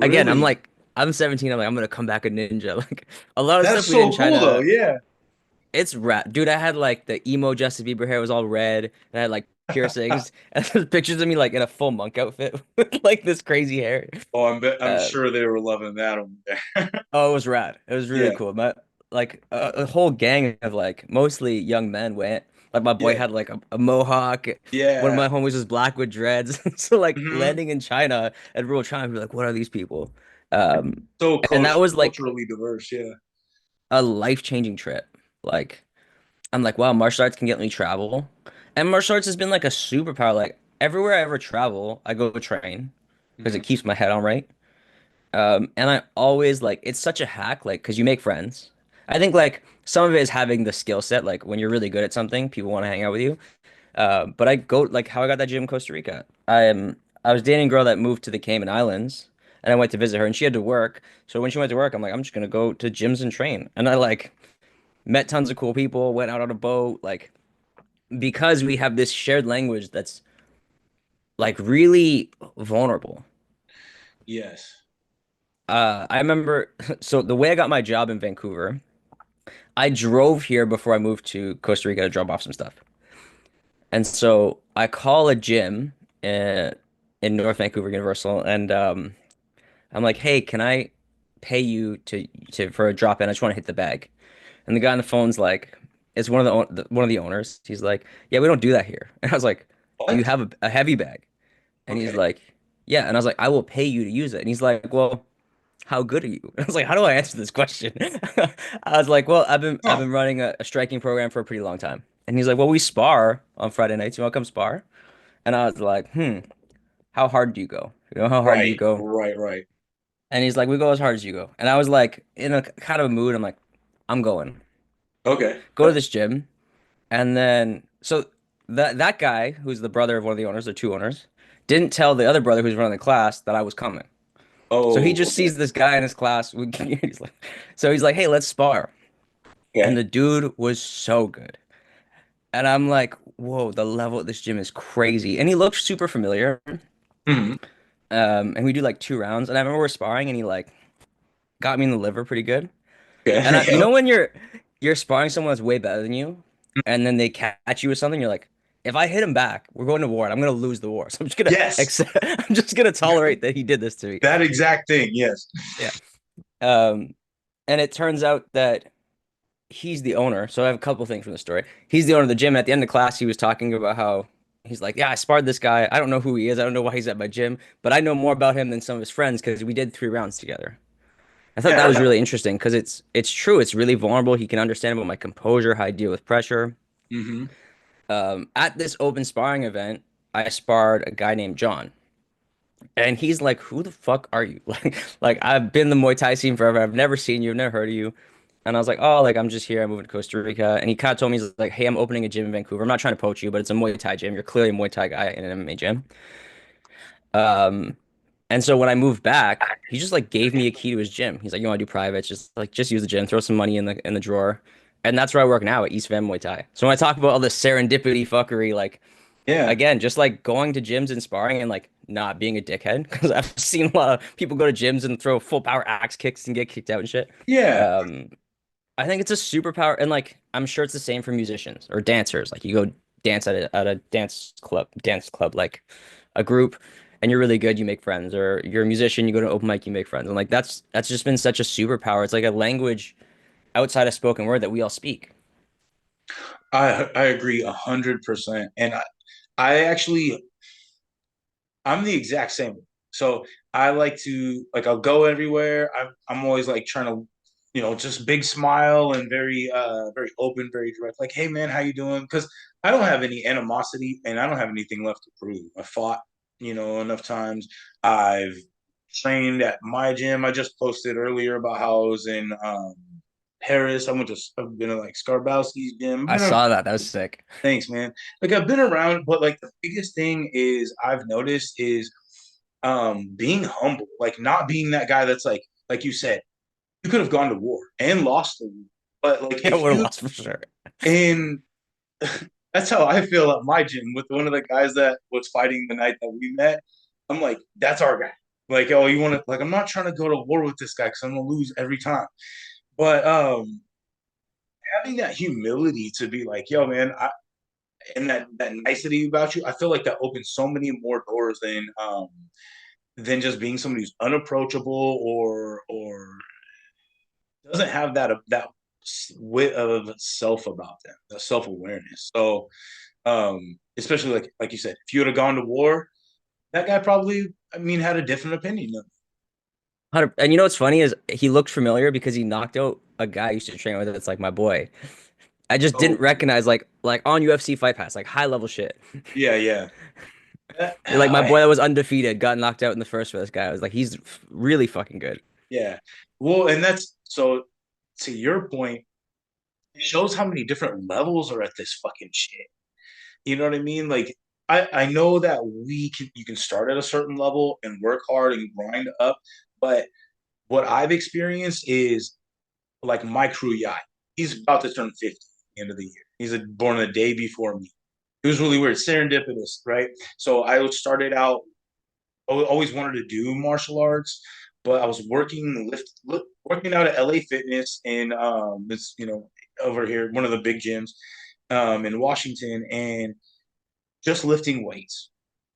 Again, I'm Really? like I'm 17, I'm like I'm gonna come back a ninja. Like a lot of That's stuff we did in so cool, though. China, Yeah. it's rap. Dude, I had like the emo Justin Bieber hair was all red, and I had like piercings, and there's pictures of me like in a full monk outfit with like this crazy hair. Oh, I'm Uh, sure they were loving that over there. Oh, it was rad. It was really Yeah. cool. My like a whole gang of like mostly young men went. Like my boy Yeah. had like a mohawk. One of Yeah. my homies was black with dreads. So like Hmm. landing in China and rural China, be like, what are these people? Um, So and that was like culturally diverse. Yeah. a life-changing trip. Like I'm like, wow, martial arts can get me travel. And martial arts has been like a superpower. Like everywhere I ever travel, I go train because it Hmm. keeps my head on right. And I always like it's such a hack, like because you make friends. I think like some of it is having the skill set. Like when you're really good at something, people want to hang out with you. But I go like how I got that gym in Costa Rica. I was dating a girl that moved to the Cayman Islands, and I went to visit her, and she had to work. So when she went to work, I'm like, I'm just gonna go to gyms and train. And I like met tons of cool people, went out on a boat, like because we have this shared language that's like really vulnerable. Yes. I remember, so the way I got my job in Vancouver. I drove here before I moved to Costa Rica to drop off some stuff. And so I call a gym uh, in North Vancouver Universal, and I'm like, "Hey, can I pay you to for a drop in? I just want to hit the bag." And the guy on the phone's like, "It's one of the owners." He's like, "Yeah, we don't do that here." And I was like, "Do you What? have a heavy bag?" And he's Okay. like, "Yeah." And I was like, "I will pay you to use it." And he's like, "Well, how good are you?" I was like, how do I answer this question? I was like, well, I've Huh. been running a striking program for a pretty long time. And he's like, well, we spar on Friday nights. You want to come spar? And I was like, how hard do you go? You know, how hard do you Right. go? Right. Right. And he's like, we go as hard as you go. And I was like, in a kind of a mood. I'm like, I'm going. Okay. Go to this gym. And then, so that guy, who's the brother of one of the owners, or two owners, didn't tell the other brother who's running the class that I was coming. So he Oh, just okay. sees this guy in his class. He's like, so he's like, hey, let's spar. And Okay. the dude was so good. And I'm like, whoa, the level at this gym is crazy. And he looked super familiar. Hmm. And we do like 2 rounds. And I remember we're sparring and he like got me in the liver pretty good. And Okay. you know when you're sparring someone that's way better than you, and then they catch you with something, you're like, if I hit him back, we're going to war and I'm gonna lose the war. So I'm just gonna Yes. accept I'm just gonna tolerate that he did this to me. That exact thing. Yes. Yeah. Um, and it turns out that he's the owner. So I have a couple things from the story. He's the owner of the gym. At the end of class, he was talking about how he's like, yeah, I sparred this guy. I don't know who he is. I don't know why he's at my gym, but I know more about him than some of his friends because we did 3 rounds together. I thought that was Yeah. really interesting because it's true. It's really vulnerable. He can understand about my composure, how I deal with pressure. Hmm. At this open sparring event, I sparred a guy named John. And he's like, "Who the fuck are you?" Like I've been in the Muay Thai scene forever. I've never seen you. I've never heard of you. And I was like, "Oh, like I'm just here. I'm moving to Costa Rica." And he kind of told me, he's like, "Hey, I'm opening a gym in Vancouver. I'm not trying to poach you, but it's a Muay Thai gym. You're clearly a Muay Thai guy in an MMA gym." And so when I moved back, he just like gave me a key to his gym. He's like, "You want to do privates? Just use the gym, throw some money in the drawer." And that's where I work now at East Van Muay Thai. So when I talk about all this serendipity fuckery, like Yeah. again, just like going to gyms and sparring and like not being a dickhead, because I've seen a lot of people go to gyms and throw full power axe kicks and get kicked out and shit. Yeah. Um, I think it's a superpower, and like I'm sure it's the same for musicians or dancers. Like you go dance at a dance club, like a group, and you're really good, you make friends. Or you're a musician, you go to an open mic, you make friends. And like that's just been such a superpower. It's like a language outside of spoken word that we all speak. I agree 100%. And I actually I'm the exact same way. So I like to like I'll go everywhere. I'm always like trying to, just big smile and very open, very direct. Like, hey man, how you doing? Because I don't have any animosity and I don't have anything left to prove. I fought, enough times. I've trained at my gym. I just posted earlier about how I was in Paris. I've been to like Skarbowski's gym. I've I been saw that. That was sick. Thanks, man. Like I've been around, but like the biggest thing is I've noticed is being humble, like not being that guy that's like you said, you could have gone to war and lost the war. But like I if would have you lost for sure. and that's how I feel at my gym with one of the guys that was fighting the night that we met. I'm like, that's our guy. Like, oh, you want to like I'm not trying to go to war with this guy because I'm gonna lose every time. But having that humility to be like, yo, man, and that nicety about you, I feel like that opens so many more doors than just being somebody who's unapproachable or doesn't have that wit of self about them, the self awareness. So, especially like you said, if you would have gone to war, that guy probably, I mean, had a different opinion. And you know what's funny is he looked familiar because he knocked out a guy I used to train with. That's like my boy. I just Oh, didn't recognize like on UFC Fight Pass, like high level shit. yeah, yeah. Like my I boy that was undefeated got knocked out in the first for this guy. I was like, he's really fucking good. yeah. Well, and that's so to your point, it shows how many different levels are at this fucking shit. You know what I mean? Like I know that you can start at a certain level and work hard and grind up, but what I've experienced is like my crew Yai. He's about to turn 50 at the end of the year. Born a day before me. It was really weird, serendipitous, right? So I started out always wanted to do martial arts, but I was working out at LA Fitness in this, over here, one of the big gyms in Washington, and just lifting weights,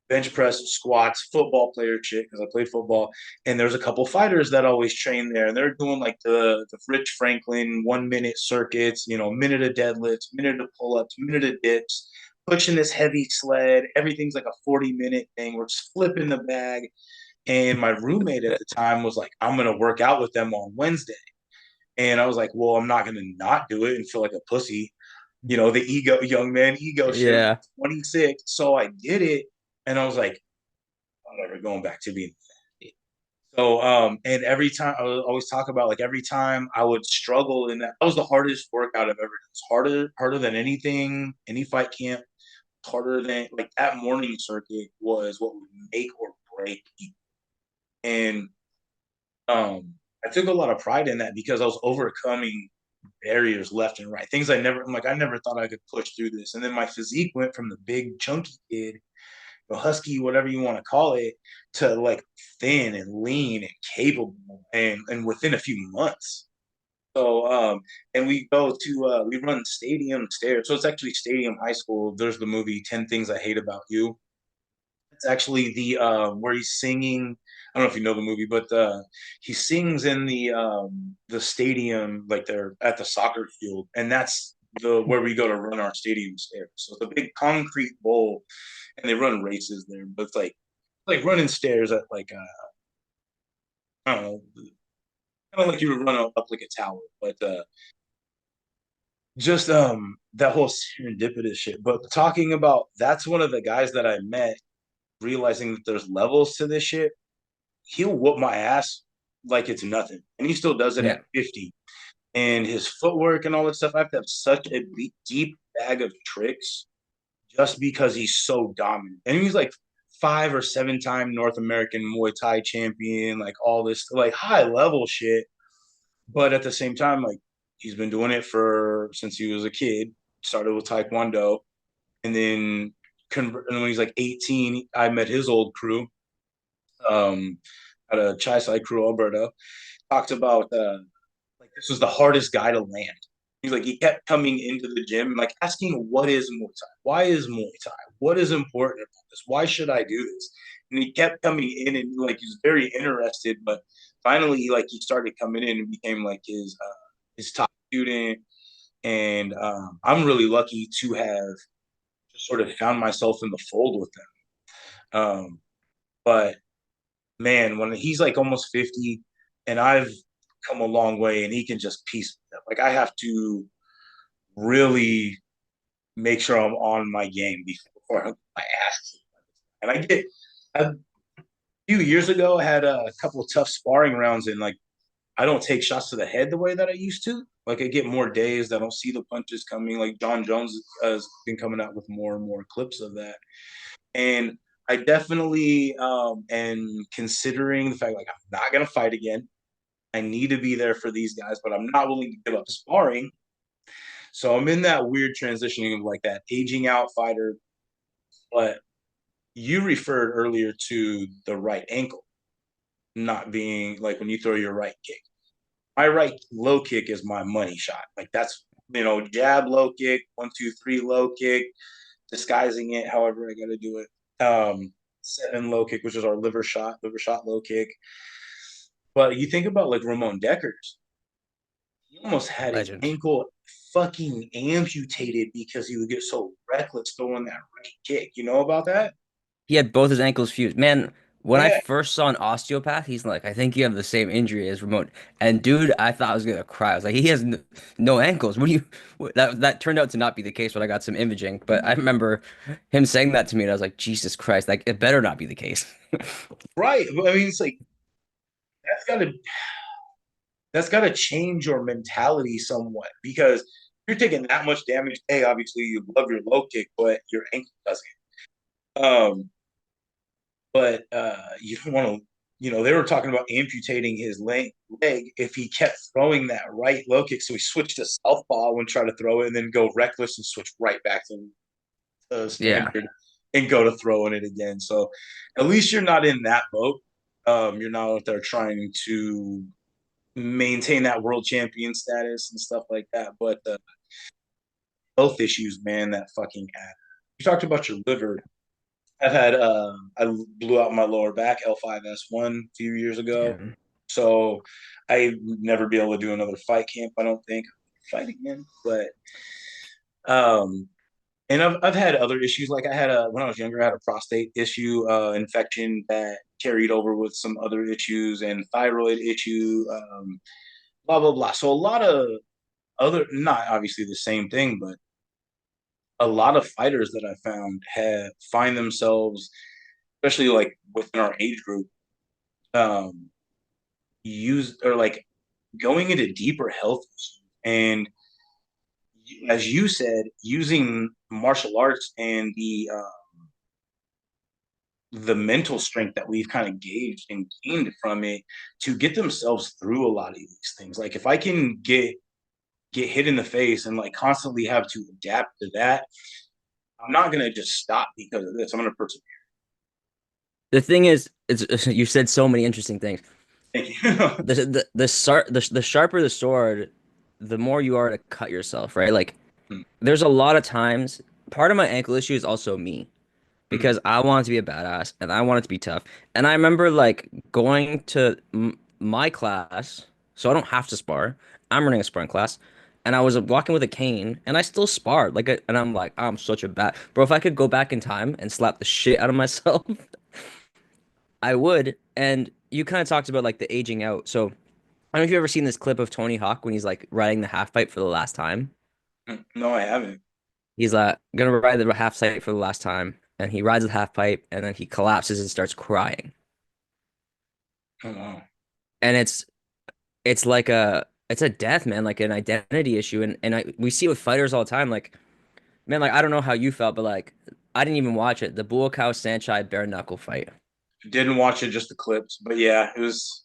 bench press, squats, football player shit because I played football. And there's a couple fighters that always train there, and they're doing like the Rich Franklin 1 minute circuits, minute of deadlifts, minute of pull ups, minute of dips, pushing this heavy sled. Everything's like a 40-minute thing. We're just flipping the bag. And my roommate at the time was like, I'm gonna work out with them on Wednesday. And I was like, well, I'm not gonna not do it and feel like a pussy, the young man ego shit. I'm Yeah. 26. So I did it. And I was like, I'm never going back to being fat. So, and every time I would always talk about like every time I would struggle in that was the hardest workout I've ever done. It's harder than anything, any fight camp, harder than like that morning circuit was what would make or break people. And I took a lot of pride in that because I was overcoming barriers left and right. Things I never thought I could push through this. And then my physique went from the big chunky kid, the husky, whatever you want to call it, to like thin and lean and capable and within a few months. So and we run stadium stairs. So it's actually Stadium High School. There's the movie 10 Things I Hate About You. It's actually the where he's singing. I don't know if you know the movie, but he sings in the stadium, like they're at the soccer field, and that's the where we go to run our stadium stairs. So it's a big concrete bowl, and they run races there. But it's like running stairs at like I don't know, kind of like you would run up like a tower, but just that whole serendipitous shit. But talking about that's one of the guys that I met, realizing that there's levels to this shit. He'll whoop my ass like it's nothing. And he still does it at Yeah. 50. And his footwork and all that stuff, I have to have such a deep bag of tricks just because he's so dominant. And he's like 5 or 7 time North American Muay Thai champion, like all this like high level shit. But at the same time, like he's been doing it for since he was a kid. Started with Taekwondo, and then and when he's like 18, I met his old crew um, at a Chai Side crew, Alberta. Talked about like this was the hardest guy to land. He's like he kept coming into the gym like asking what is Muay Thai? Why is Muay Thai? What is important about this? Why should I do this? And he kept coming in and like he was very interested, but finally like he started coming in and became like his top student. And I'm really lucky to have just sort of found myself in the fold with them. But man, when he's like almost 50 and I've come a long way and he can just piece me up. Like I have to really make sure I'm on my game before I get my ass kicked. And a few years ago, I had a couple of tough sparring rounds and like I don't take shots to the head the way that I used to. Like I get more dazed. I don't see the punches coming. Like John Jones has been coming out with more and more clips of that. And I definitely am considering the fact like I'm not gonna fight again. I need to be there for these guys, but I'm not willing to give up sparring. So I'm in that weird transitioning of like that aging out fighter. But you referred earlier to the right ankle not being like when you throw your right kick. My right low kick is my money shot. Like that's jab low kick, 1 2 3 low kick, disguising it however I got to do it. 7 low kick, which is our liver shot low kick. But you think about like Ramon Deckers, he almost had his Legend. ankle fucking amputated because he would get so reckless throwing that right kick. You know about that? He had both his ankles fused. Man, when I Yeah, first saw an osteopath, he's like, I think you have the same injury as Remote. And dude, I thought I was gonna cry. I was like, he has no ankles. What do you? That turned out to not be the case when I got some imaging. But I remember him saying that to me, and I was like, Jesus Christ, like it better not be the case. right. I mean, it's like that's got to that's got to change your mentality somewhat because you're taking that much damage. Hey, obviously you love your low kick, but your ankle doesn't. Um, but you don't want to. They were talking about amputating his leg if he kept throwing that right low kick. So he switched to southpaw and try to throw it, and then go reckless and switch right back to Yeah. standard and go to throwing it again. So at least you're not in that boat. You're not out there trying to maintain that world champion status and stuff like that. But health issues, man, that fucking app. You talked about your liver. I blew out my lower back L5S1 a few years ago. Damn. So I never be able to do another fight camp, I don't think. Fight again. But um and I've had other issues. Like I had a when I was younger, I had a prostate issue, infection that carried over with some other issues and thyroid issue, blah blah blah. So a lot of other, not obviously the same thing, but a lot of fighters that I found have find themselves, especially like within our age group, um, use or like going into deeper health issues. And as you said, using martial arts and the mental strength that we've kind of gauged and gained from it to get themselves through a lot of these things. Like if I can get hit in the face and like constantly have to adapt to that, I'm not gonna just stop because of this. I'm gonna persevere. The thing is, it's you said so many interesting things. Thank you. The sharper the sword, the more you are to cut yourself, right? Like there's a lot of times, part of my ankle issue is also me because I want it to be a badass and I want it to be tough. And I remember like going to m my class, so I don't have to spar. I'm running a sparring class, and I was walking with a cane, and I still sparred. And I'm like, I'm such a bad bro. If I could go back in time and slap the shit out of myself, I would. And you kind of talked about like the aging out. So I don't know if you've ever seen this clip of Tony Hawk when he's like riding the half pipe for the last time. No, I haven't. He's like gonna ride the half pipe for the last time, and he rides the half pipe, and then he collapses and starts crying. Oh, wow. And it's like it's a death, man, like an identity issue. And we see it with fighters all the time. Like, man, like I don't know how you felt, but like I didn't even watch it. The Buakaw Sanchai bare knuckle fight. Didn't watch it, just the clips, but yeah, it was.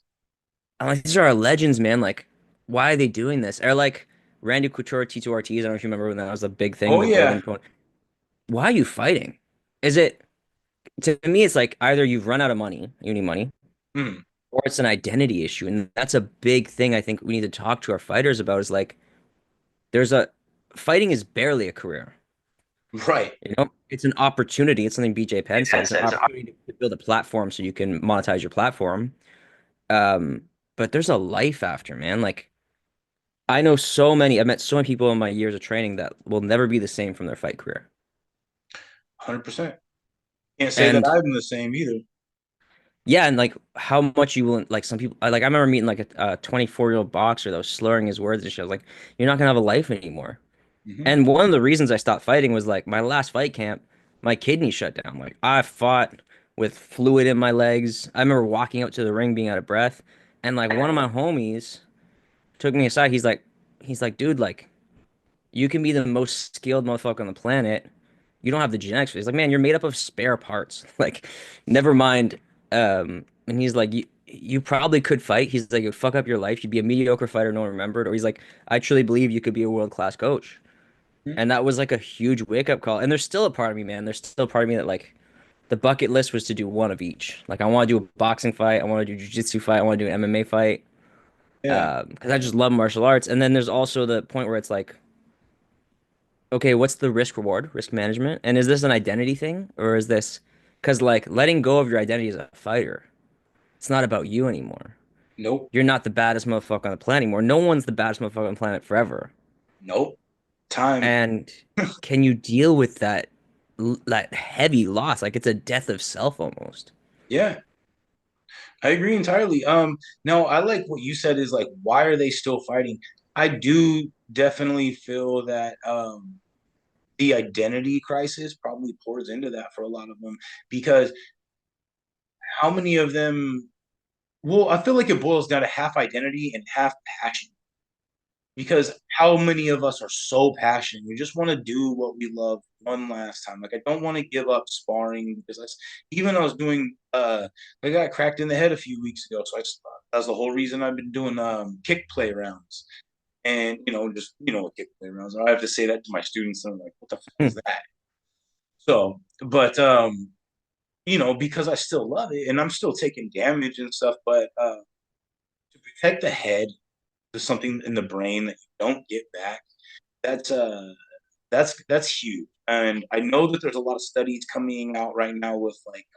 I'm like, these are our legends, man. Like, why are they doing this? Or like Randy Couture, Tito Ortiz. I don't know if you remember when that was the big thing, Oh the yeah. golden point. Why are you fighting? Is it to me? It's like either you've run out of money, you need money, Hmm. or it's an identity issue, and that's a big thing. I think we need to talk to our fighters about. Is like, there's a fighting is barely a career. Right. You know, it's an opportunity. It's something BJ Penn said. It's an It's an opportunity to build a platform so you can monetize your platform. Um, but there's a life after, man. Like I know so many, I've met so many people in my years of training that will never be the same from their fight career. 100%. Can't say that And I'm the same either. yeah, and like how much you will like some people I remember meeting like a 24-year-old boxer that was slurring his words and shit. I was like, you're not gonna have a life anymore. Hmm. And one of the reasons I stopped fighting was like my last fight camp, my kidney shut down. Like I fought with fluid in my legs. I remember walking out to the ring being out of breath. And like one of my homies took me aside. He's like, dude, like you can be the most skilled motherfucker on the planet. You don't have the genetics for it. He's like, man, you're made up of spare parts. Like, never mind. And he's like, you probably could fight. He's like, you'd fuck up your life. You'd be a mediocre fighter, no one remembered. Or he's like, I truly believe you could be a world-class coach. And that was like a huge wake-up call. And there's still a part of me, man. There's still a part of me that like the bucket list was to do one of each. Like, I want to do a boxing fight. I want to do a jiu-jitsu fight. I want to do an MMA fight. Yeah. Because I just love martial arts. And then there's also the point where it's like, okay, what's the risk reward, risk management? And is this an identity thing or is this because like letting go of your identity as a fighter, it's not about you anymore. Nope. You're not the baddest motherfucker on the planet anymore. No one's the baddest motherfucker on the planet forever. Nope. Time. And can you deal with that heavy loss? Like it's a death of self almost. Yeah. I agree entirely. No, I like what you said is like, why are they still fighting? I do definitely feel that the identity crisis probably pours into that for a lot of them because how many of them, well, I feel like it boils down to half identity and half passion because how many of us are so passionate? We just want to do what we love one last time. Like I don't want to give up sparring because even I was doing I got cracked in the head a few weeks ago. So that's the whole reason I've been doing kick play rounds. And just what kick play rounds are. I have to say that to my students and I'm like, what the fuck is Hmm. that? So, but because I still love it and I'm still taking damage and stuff, but to protect the head, there's something in the brain that you don't get back. That's that's huge. And I know that there's a lot of studies coming out right now with like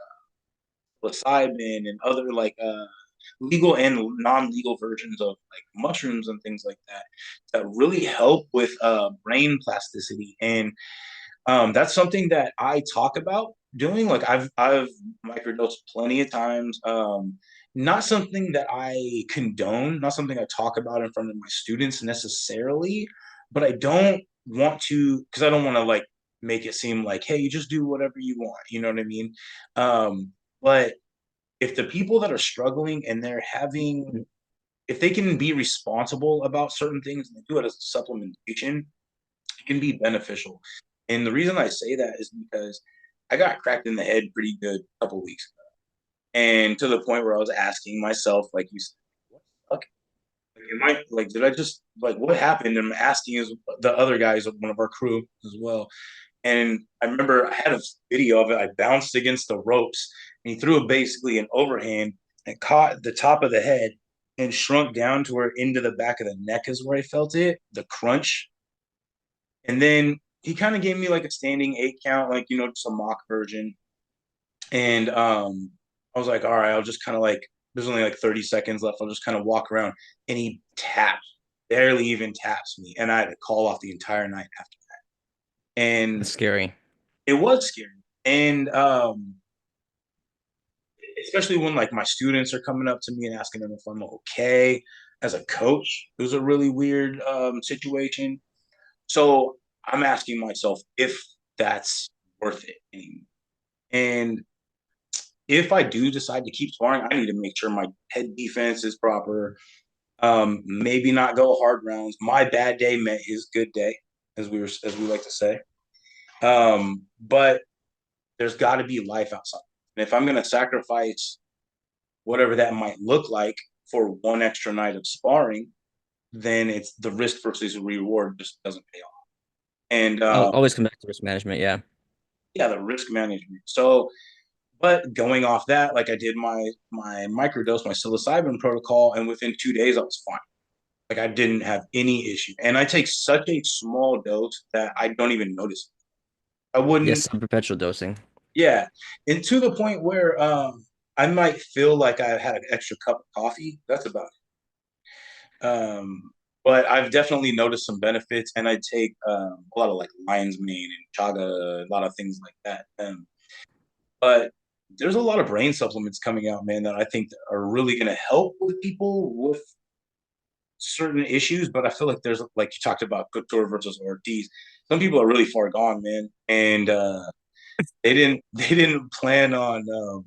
psilocybin and other like legal and non-legal versions of like mushrooms and things like that that really help with brain plasticity. And that's something that I talk about doing. Like I've microdosed plenty of times. Not something that I condone, not something I talk about in front of my students necessarily, but I don't want to because I don't want to like make it seem like, hey, you just do whatever you want. You know what I mean? But if the people that are struggling and they're having if they can be responsible about certain things and they do it as a supplementation, it can be beneficial. And the reason I say that is because I got cracked in the head pretty good a couple weeks ago. And to the point where I was asking myself, like you said, what the fuck? Like, did I just, like, what happened? And I'm asking the other guys, one of our crew as well. And I remember I had a video of it. I bounced against the ropes and he threw basically an overhand and caught the top of the head and shrunk down to where into the back of the neck is where I felt it, the crunch. And then he kind of gave me like a standing 8 count, like, just a mock version. And I was like, all right, I'll just kind of like, there's only like 30 seconds left. I'll just kind of walk around. And he taps, barely even taps me. And I had to call off the entire night after that. And That's scary. it was scary. And especially when like my students are coming up to me and asking them if I'm okay as a coach, it was a really weird situation. So I'm asking myself if that's worth it anymore. And if I do decide to keep sparring, I need to make sure my head defense is proper. Maybe not go hard rounds. My bad day met his good day, as we like to say. But there's got to be life outside. And if I'm going to sacrifice whatever that might look like for one extra night of sparring, then it's the risk versus reward just doesn't pay off. And I'll always come back to risk management. Yeah. yeah, the risk management. So, but going off that, like I did my microdose, my psilocybin protocol, and within 2 days I was fine. Like I didn't have any issue, and I take such a small dose that I don't even notice. I Yes, wouldn't, and perpetual dosing. yeah, and to the point where I might feel like I had an extra cup of coffee. That's about it. But I've definitely noticed some benefits, and I take a lot of like lion's mane and chaga, a lot of things like that. But there's a lot of brain supplements coming out, man, that I think are really going to help with people with certain issues. But I feel like there's, like you talked about, Couture versus Ortiz. Some people are really far gone, man, and they didn't plan on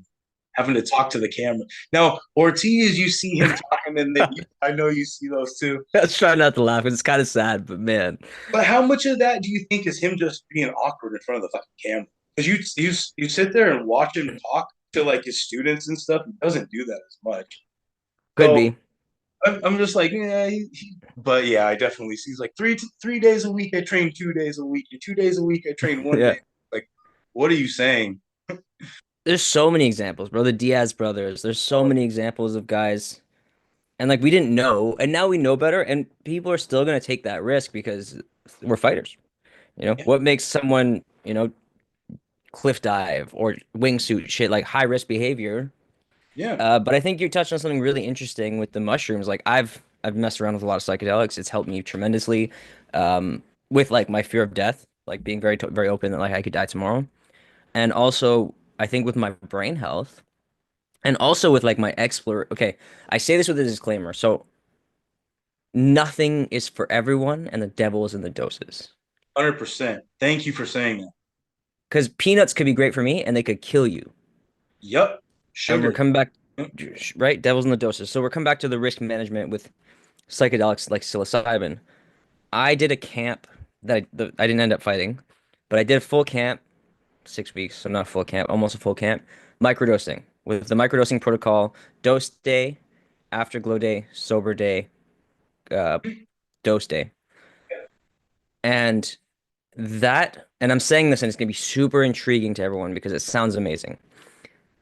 having to talk to the camera. Now Ortiz, you see him talking, and then I know you see those too. I was trying not to laugh. It's kind of sad, but man, But how much of that do you think is him just being awkward in front of the fucking camera? Because you sit there and watch him talk to like his students and stuff. He doesn't do that as much. could So be. I'm just like, yeah, but yeah, I definitely see. He's like 3 days a week. I train 2 days a week. And 2 days a week. I train one Yeah. day. Like, what are you saying? There's so many examples, bro. The Diaz brothers. There's so Oh, many examples of guys, and like we didn't know, and now we know better, and people are still gonna take that risk because we're fighters. yeah, What makes someone, cliff dive or wingsuit shit like high risk behavior? yeah. But I think you touched on something really interesting with the mushrooms. Like I've messed around with a lot of psychedelics. It's helped me tremendously, with like my fear of death, like being very open that like I could die tomorrow, and also I think with my brain health, and also with like my explore. Okay, I say this with a disclaimer. So nothing is for everyone, and the devil is in the doses. 100%. Thank you for saying that. Because peanuts could be great for me, and they could kill you. Yep. And we're Sugar. coming back, right? Devil's in the doses. So we're coming back to the risk management with psychedelics like psilocybin. I did a camp I didn't end up fighting, but I did a full camp, 6 weeks, so not full camp, almost a full camp, microdosing with the microdosing protocol, dose day, afterglow day, sober day, uh, dose day. And and I'm saying this and it's gonna be super intriguing to everyone because it sounds amazing.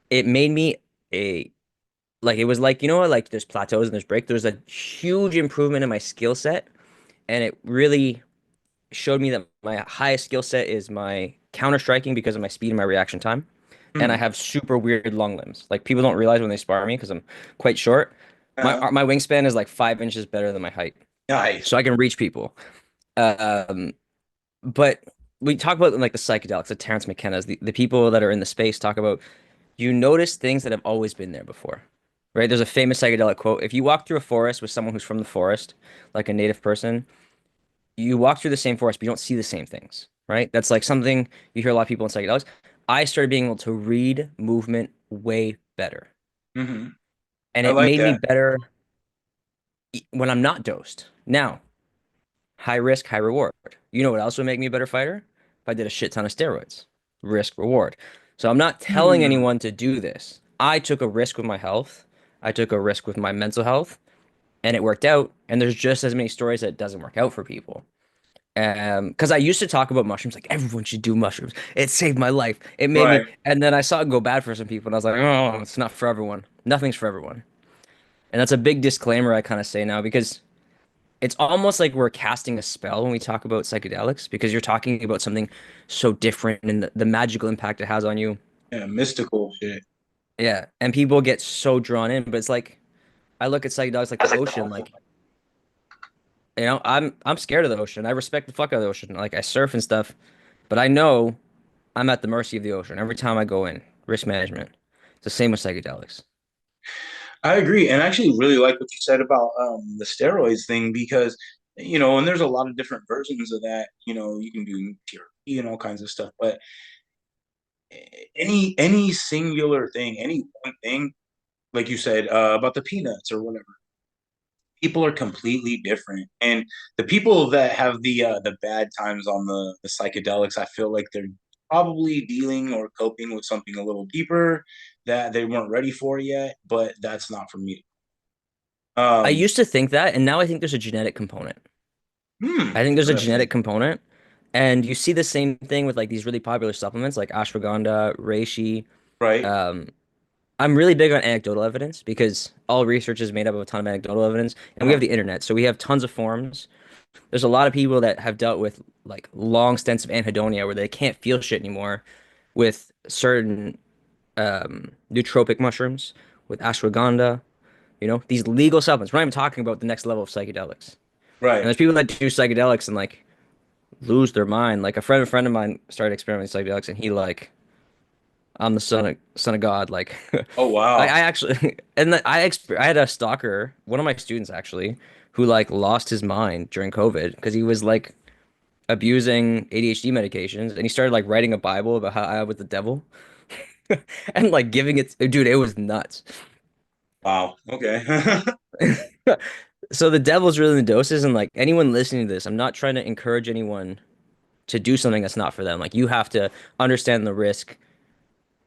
It made me a it was like, like there's plateaus and there's break. There's a huge improvement in my skill set, and it really showed me that my highest skill set is my counter striking because of my speed and my reaction time. And I Mm. have super weird long limbs. Like people don't realize when they spar me because I'm quite short. My Uh, my wingspan is like 5 inches better than my height, nice. so I can reach people. Um, but we talk about like the psychedelics, the Terrence McKenna's, the people that are in the space talk about you notice things that have always been there before. Right? There's a famous psychedelic quote. If you walk through a forest with someone who's from the forest, like a native person, you walk through the same forest, but you don't see the same things, right? That's like something you hear a lot of people in psychedelics. I started being able to read movement way better. Hmm. And I it like made me that. better when I'm not dosed. Now, high risk, high reward. You know what else would make me a better fighter? If I did a shit ton of steroids. Risk, reward. So I'm not telling Hmm. anyone to do this. I took a risk with my health. I took a risk with my mental health, and it worked out. And there's just as many stories that it doesn't work out for people. Because I used to talk about mushrooms like everyone should do mushrooms. It saved my life. It made me, Right. and then I saw it go bad for some people, and I was like, oh, it's not for everyone. Nothing's for everyone. And that's a big disclaimer I kind of say now because it's almost like we're casting a spell when we talk about psychedelics because you're talking about something so different and the magical impact it has on you. Yeah, mystical shit. Yeah. And people get so drawn in, but it's like I look at psychedelics like the ocean, like, I'm scared of the ocean. I respect the fuck out of the ocean. Like I surf and stuff, but I know I'm at the mercy of the ocean every time I go in. Risk management. It's the same with psychedelics. I agree, and I actually really like what you said about the steroids thing because and there's a lot of different versions of that. You can do TRP and all kinds of stuff, but any singular thing, any one thing, like you said about the peanuts or whatever, people are completely different, and the people that have the bad times on the psychedelics, I feel like probably dealing or coping with something a little deeper that they weren't ready for yet, but that's not for me. I Um, used to think that, and now I think there's a genetic component. I think there's a Interesting. genetic component, and you see the same thing with like these really popular supplements like ashwagandha, reishi. Right. Um, I'm really big on anecdotal evidence because all research is made up of a ton of anecdotal evidence, and we have Uh-huh. the internet, so we have tons of forums. There's a lot of people that have dealt with like long stints of anhedonia where they can't feel shit anymore with certain nootropic mushrooms, with ashwagandha, these legal supplements. We're not even talking about the next level of psychedelics. And Right. there's people that do psychedelics and like lose their mind. Like a friend of mine started experimenting with psychedelics and he like, I'm the son of God. Like, Oh, wow. I actually, and I had a stalker, one of my students actually, who like lost his mind during COVID because he was like abusing ADHD medications and he started like writing a Bible about how I was the devil and like giving it, dude, it was nuts. Wow. Okay. So the devil's really in the doses, and like anyone listening to this, I'm not trying to encourage anyone to do something that's not for them. Like you have to understand the risk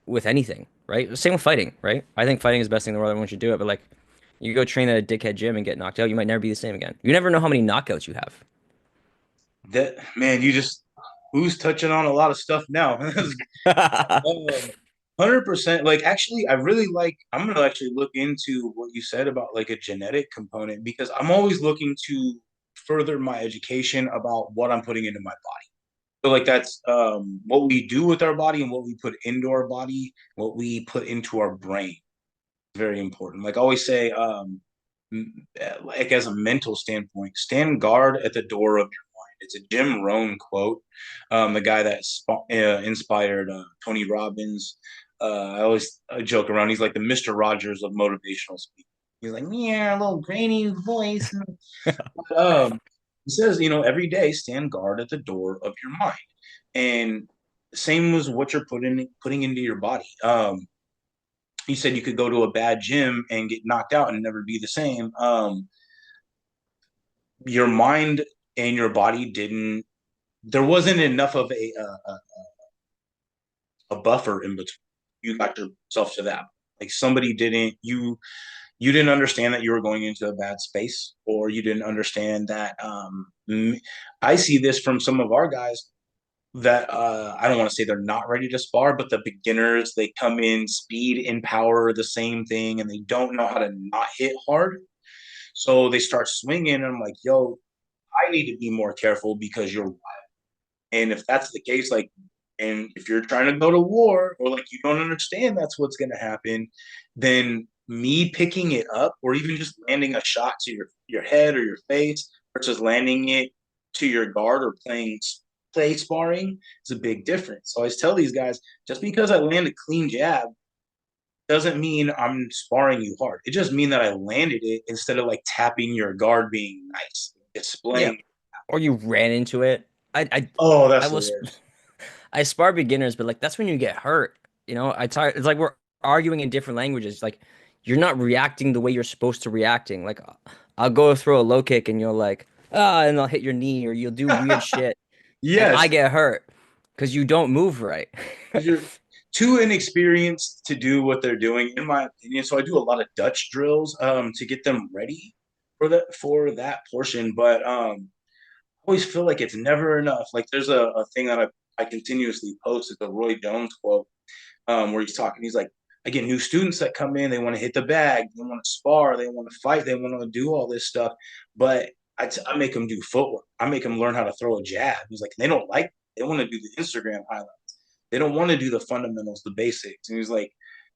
with anything, right? Same with fighting, right? I think fighting is the best thing in the world. Everyone should do it, but like you go train at a dickhead gym and get knocked out, you might never be the same again. You never know how many knockouts you have. That man, you just who's touching on a lot of stuff now. 100%. Like, actually, I really like. I'm gonna actually look into what you said about like a genetic component because I'm always looking to further my education about what I'm putting into my body. So, like, that's what we do with our body and what we put into our body, what we put into our brain. Very important. Like I always say, like as a mental standpoint, stand guard at the door of your mind. It's a Jim Rohn quote, the guy that inspired Tony Robbins. I always joke around. He's like the Mister Rogers of motivational speaking. He's like, yeah, a little grainy voice. He says, every day stand guard at the door of your mind, and same was what you're putting into your body. You said you could go to a bad gym and get knocked out and never be the same. Your mind and your body didn't. There wasn't enough of a buffer in between. You got yourself to that. Like somebody didn't. You didn't understand that you were going into a bad space, or you didn't understand that. I see this from some of our guys that I don't want to say they're not ready to spar, but the beginners, they come in speed and power the same thing, and they don't know how to not hit hard. So they start swinging, and I'm like, yo, I need to be more careful because you're wild. And if that's the case, like, and if you're trying to go to war or like you don't understand that's what's going to happen, then me picking it up or even just landing a shot to your head or your face versus landing it to your guard or play sparring is a big difference. So I always tell these guys, just because I land a clean jab doesn't mean I'm sparring you hard. It just means that I landed it instead of like tapping your guard being nice, Yeah. displaying. Or you ran into it. I I Oh, I that's the was worst. I spar beginners, but like that's when you get hurt. It's like we're arguing in different languages. Like you're not reacting the way you're supposed to reacting. Like I'll go throw a low kick and you're like, and I'll hit your knee or you'll do weird shit and I Yes, get hurt because you don't move right. because you're too inexperienced to do what they're doing, in my opinion. So I do a lot of Dutch drills to get them ready for that portion. But I always feel like it's never enough. Like there's a thing that I continuously post. It's a Roy Jones quote where he's talking. He's like, I get new students that come in. They want to hit the bag. They want to spar. They want to fight. They want to do all this stuff. But I make them do footwork. I make them learn how to throw a jab. He's like, they don't like. They want to do the Instagram highlights. They don't want to do the fundamentals, the basics. And he's like,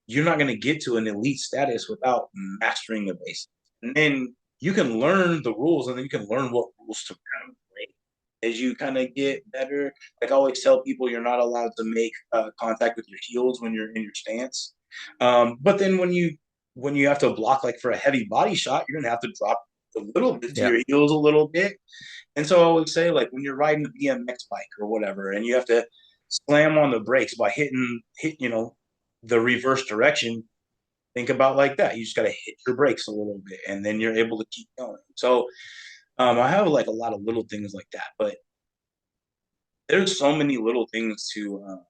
you're not going to get to an elite status without mastering the basics. And then you can learn the rules, and then you can learn what rules to kind of break as you kind of get better. Like I always tell people, you're not allowed to make contact with your heels when you're in your stance. But then when you have to block like for a heavy body shot, you're gonna have to drop a little bit to Yeah. your heels a little bit. And so I would say, like when you're riding a BMX bike or whatever, and you have to slam on the brakes by hitting the reverse direction. Think about like that. You just got to hit your brakes a little bit, and then you're able to keep going. So I have like a lot of little things like that, but there's so many little things to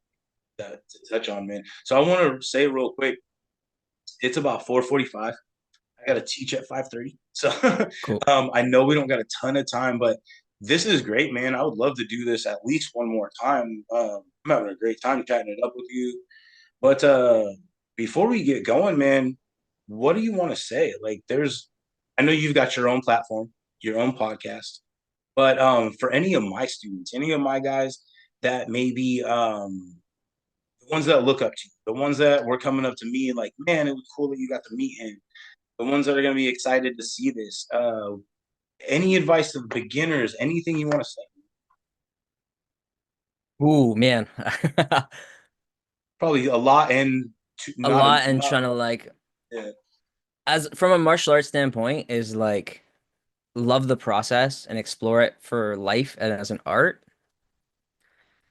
to touch on, man. So I want to say real quick, it's about 4:45. I got to teach at 5:30. So Cool. I know we don't got a ton of time, but this is great, man. I would love to do this at least one more time. I'm having a great time chatting it up with you. But before we get going, man, what do you want to say? Like, I know you've got your own platform, your own podcast, but for any of my students, any of my guys that maybe the ones that look up to you, the ones that were coming up to me like, man, it was cool that you got to meet him. The ones that are going to be excited to see this. Any advice to the beginners? Anything you want to say? Ooh, man. Probably a lot and A not lot and not trying to much. like Yeah, as from a martial arts standpoint is like love the process and explore it for life and as an art.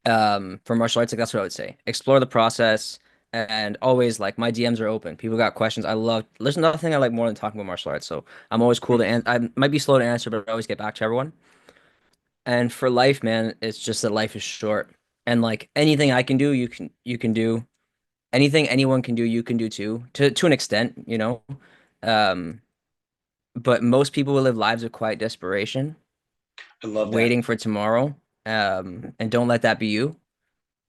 For martial arts, like that's what I would say. Explore the process and always like my DMs are open. People got questions. I love there's nothing I like more than talking about martial arts. So I'm always cool to I might be slow to answer, but I always get back to everyone. And for life, man, it's just that life is short. And like anything I can do, you can do. Anything anyone can do, you can do too, to an extent, you know. Um, but most people will live lives of quiet desperation, I love that. waiting for tomorrow. And don't let that be you.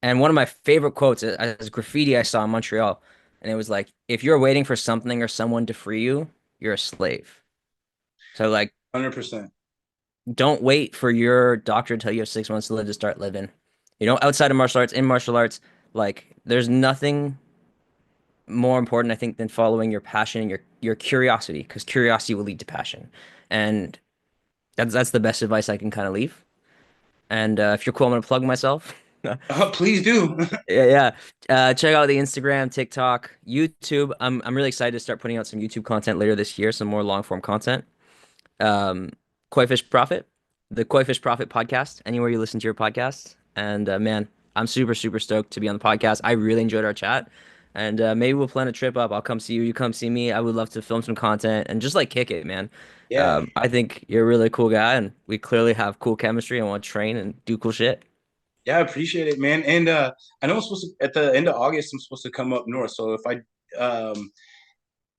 And one of my favorite quotes is graffiti I saw in Montreal, and it was like, if you're waiting for something or someone to free you, you're a slave. So like, 100%. don't wait for your doctor to tell you have 6 months to live to start living. You know, outside of martial arts, in martial arts, like there's nothing more important, I think, than following your passion and your curiosity, because curiosity will lead to passion. And that's the best advice I can kind of leave. And if you're cool, I'm gonna plug myself. Please do. Yeah, yeah. Check out the Instagram, TikTok, YouTube. I'm really excited to start putting out some YouTube content later this year, some more long form content. Um, Koifish Profit, the Koifish Profit podcast, anywhere you listen to your podcasts. And man, I'm super, super stoked to be on the podcast. I really enjoyed our chat. And maybe we'll plan a trip up. I'll come see you. You come see me. I would love to film some content and just like kick it, man. Yeah. I think you're a really cool guy, and we clearly have cool chemistry and want to train and do cool shit. Yeah, I appreciate it, man. And I know I'm supposed to at the end of August. I'm supposed to come up north. So if I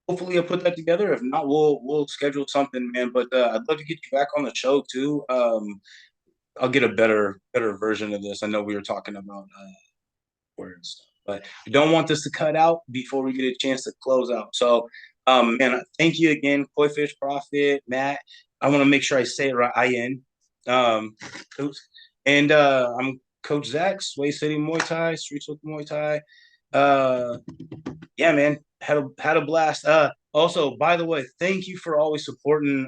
hopefully I'll put that together. If not, we'll schedule something, man. But I'd love to get you back on the show too. I'll get a better version of this. I know we were talking about words, but I don't want this to cut out before we get a chance to close out. So, man, thank you again, Koifish Prophet, Matt. I want to make sure I say it right. Ayuen. Oops. And I'm Coach Zach, Sway City Muay Thai, Streets with Muay Thai. Uh, yeah, man, had a blast. Also, by the way, thank you for always supporting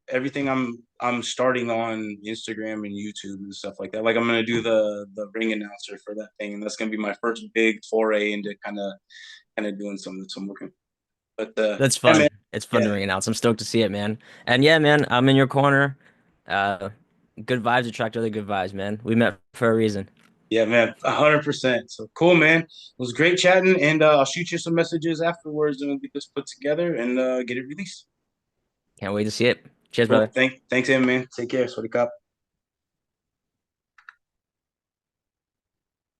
everything I'm starting on Instagram and YouTube and stuff like that. Like I'm gonna do the ring announcer for that thing, and that's gonna be my first big foray into kind of doing some working. But That's yeah, fun. man, It's fun to yeah, ring announce. I'm stoked to see it, man. And yeah, man, I'm in your corner. Uh, good vibes attract other good vibes, man. We met for a reason. yeah, man, 100%. So cool, man. It was great chatting, and I'll shoot you some messages afterwards, and we'll get this put together and get it released. Can't wait to see it. Cheers, Cool. brother. Thanks, Em, man. Take care. Swaddy Cop.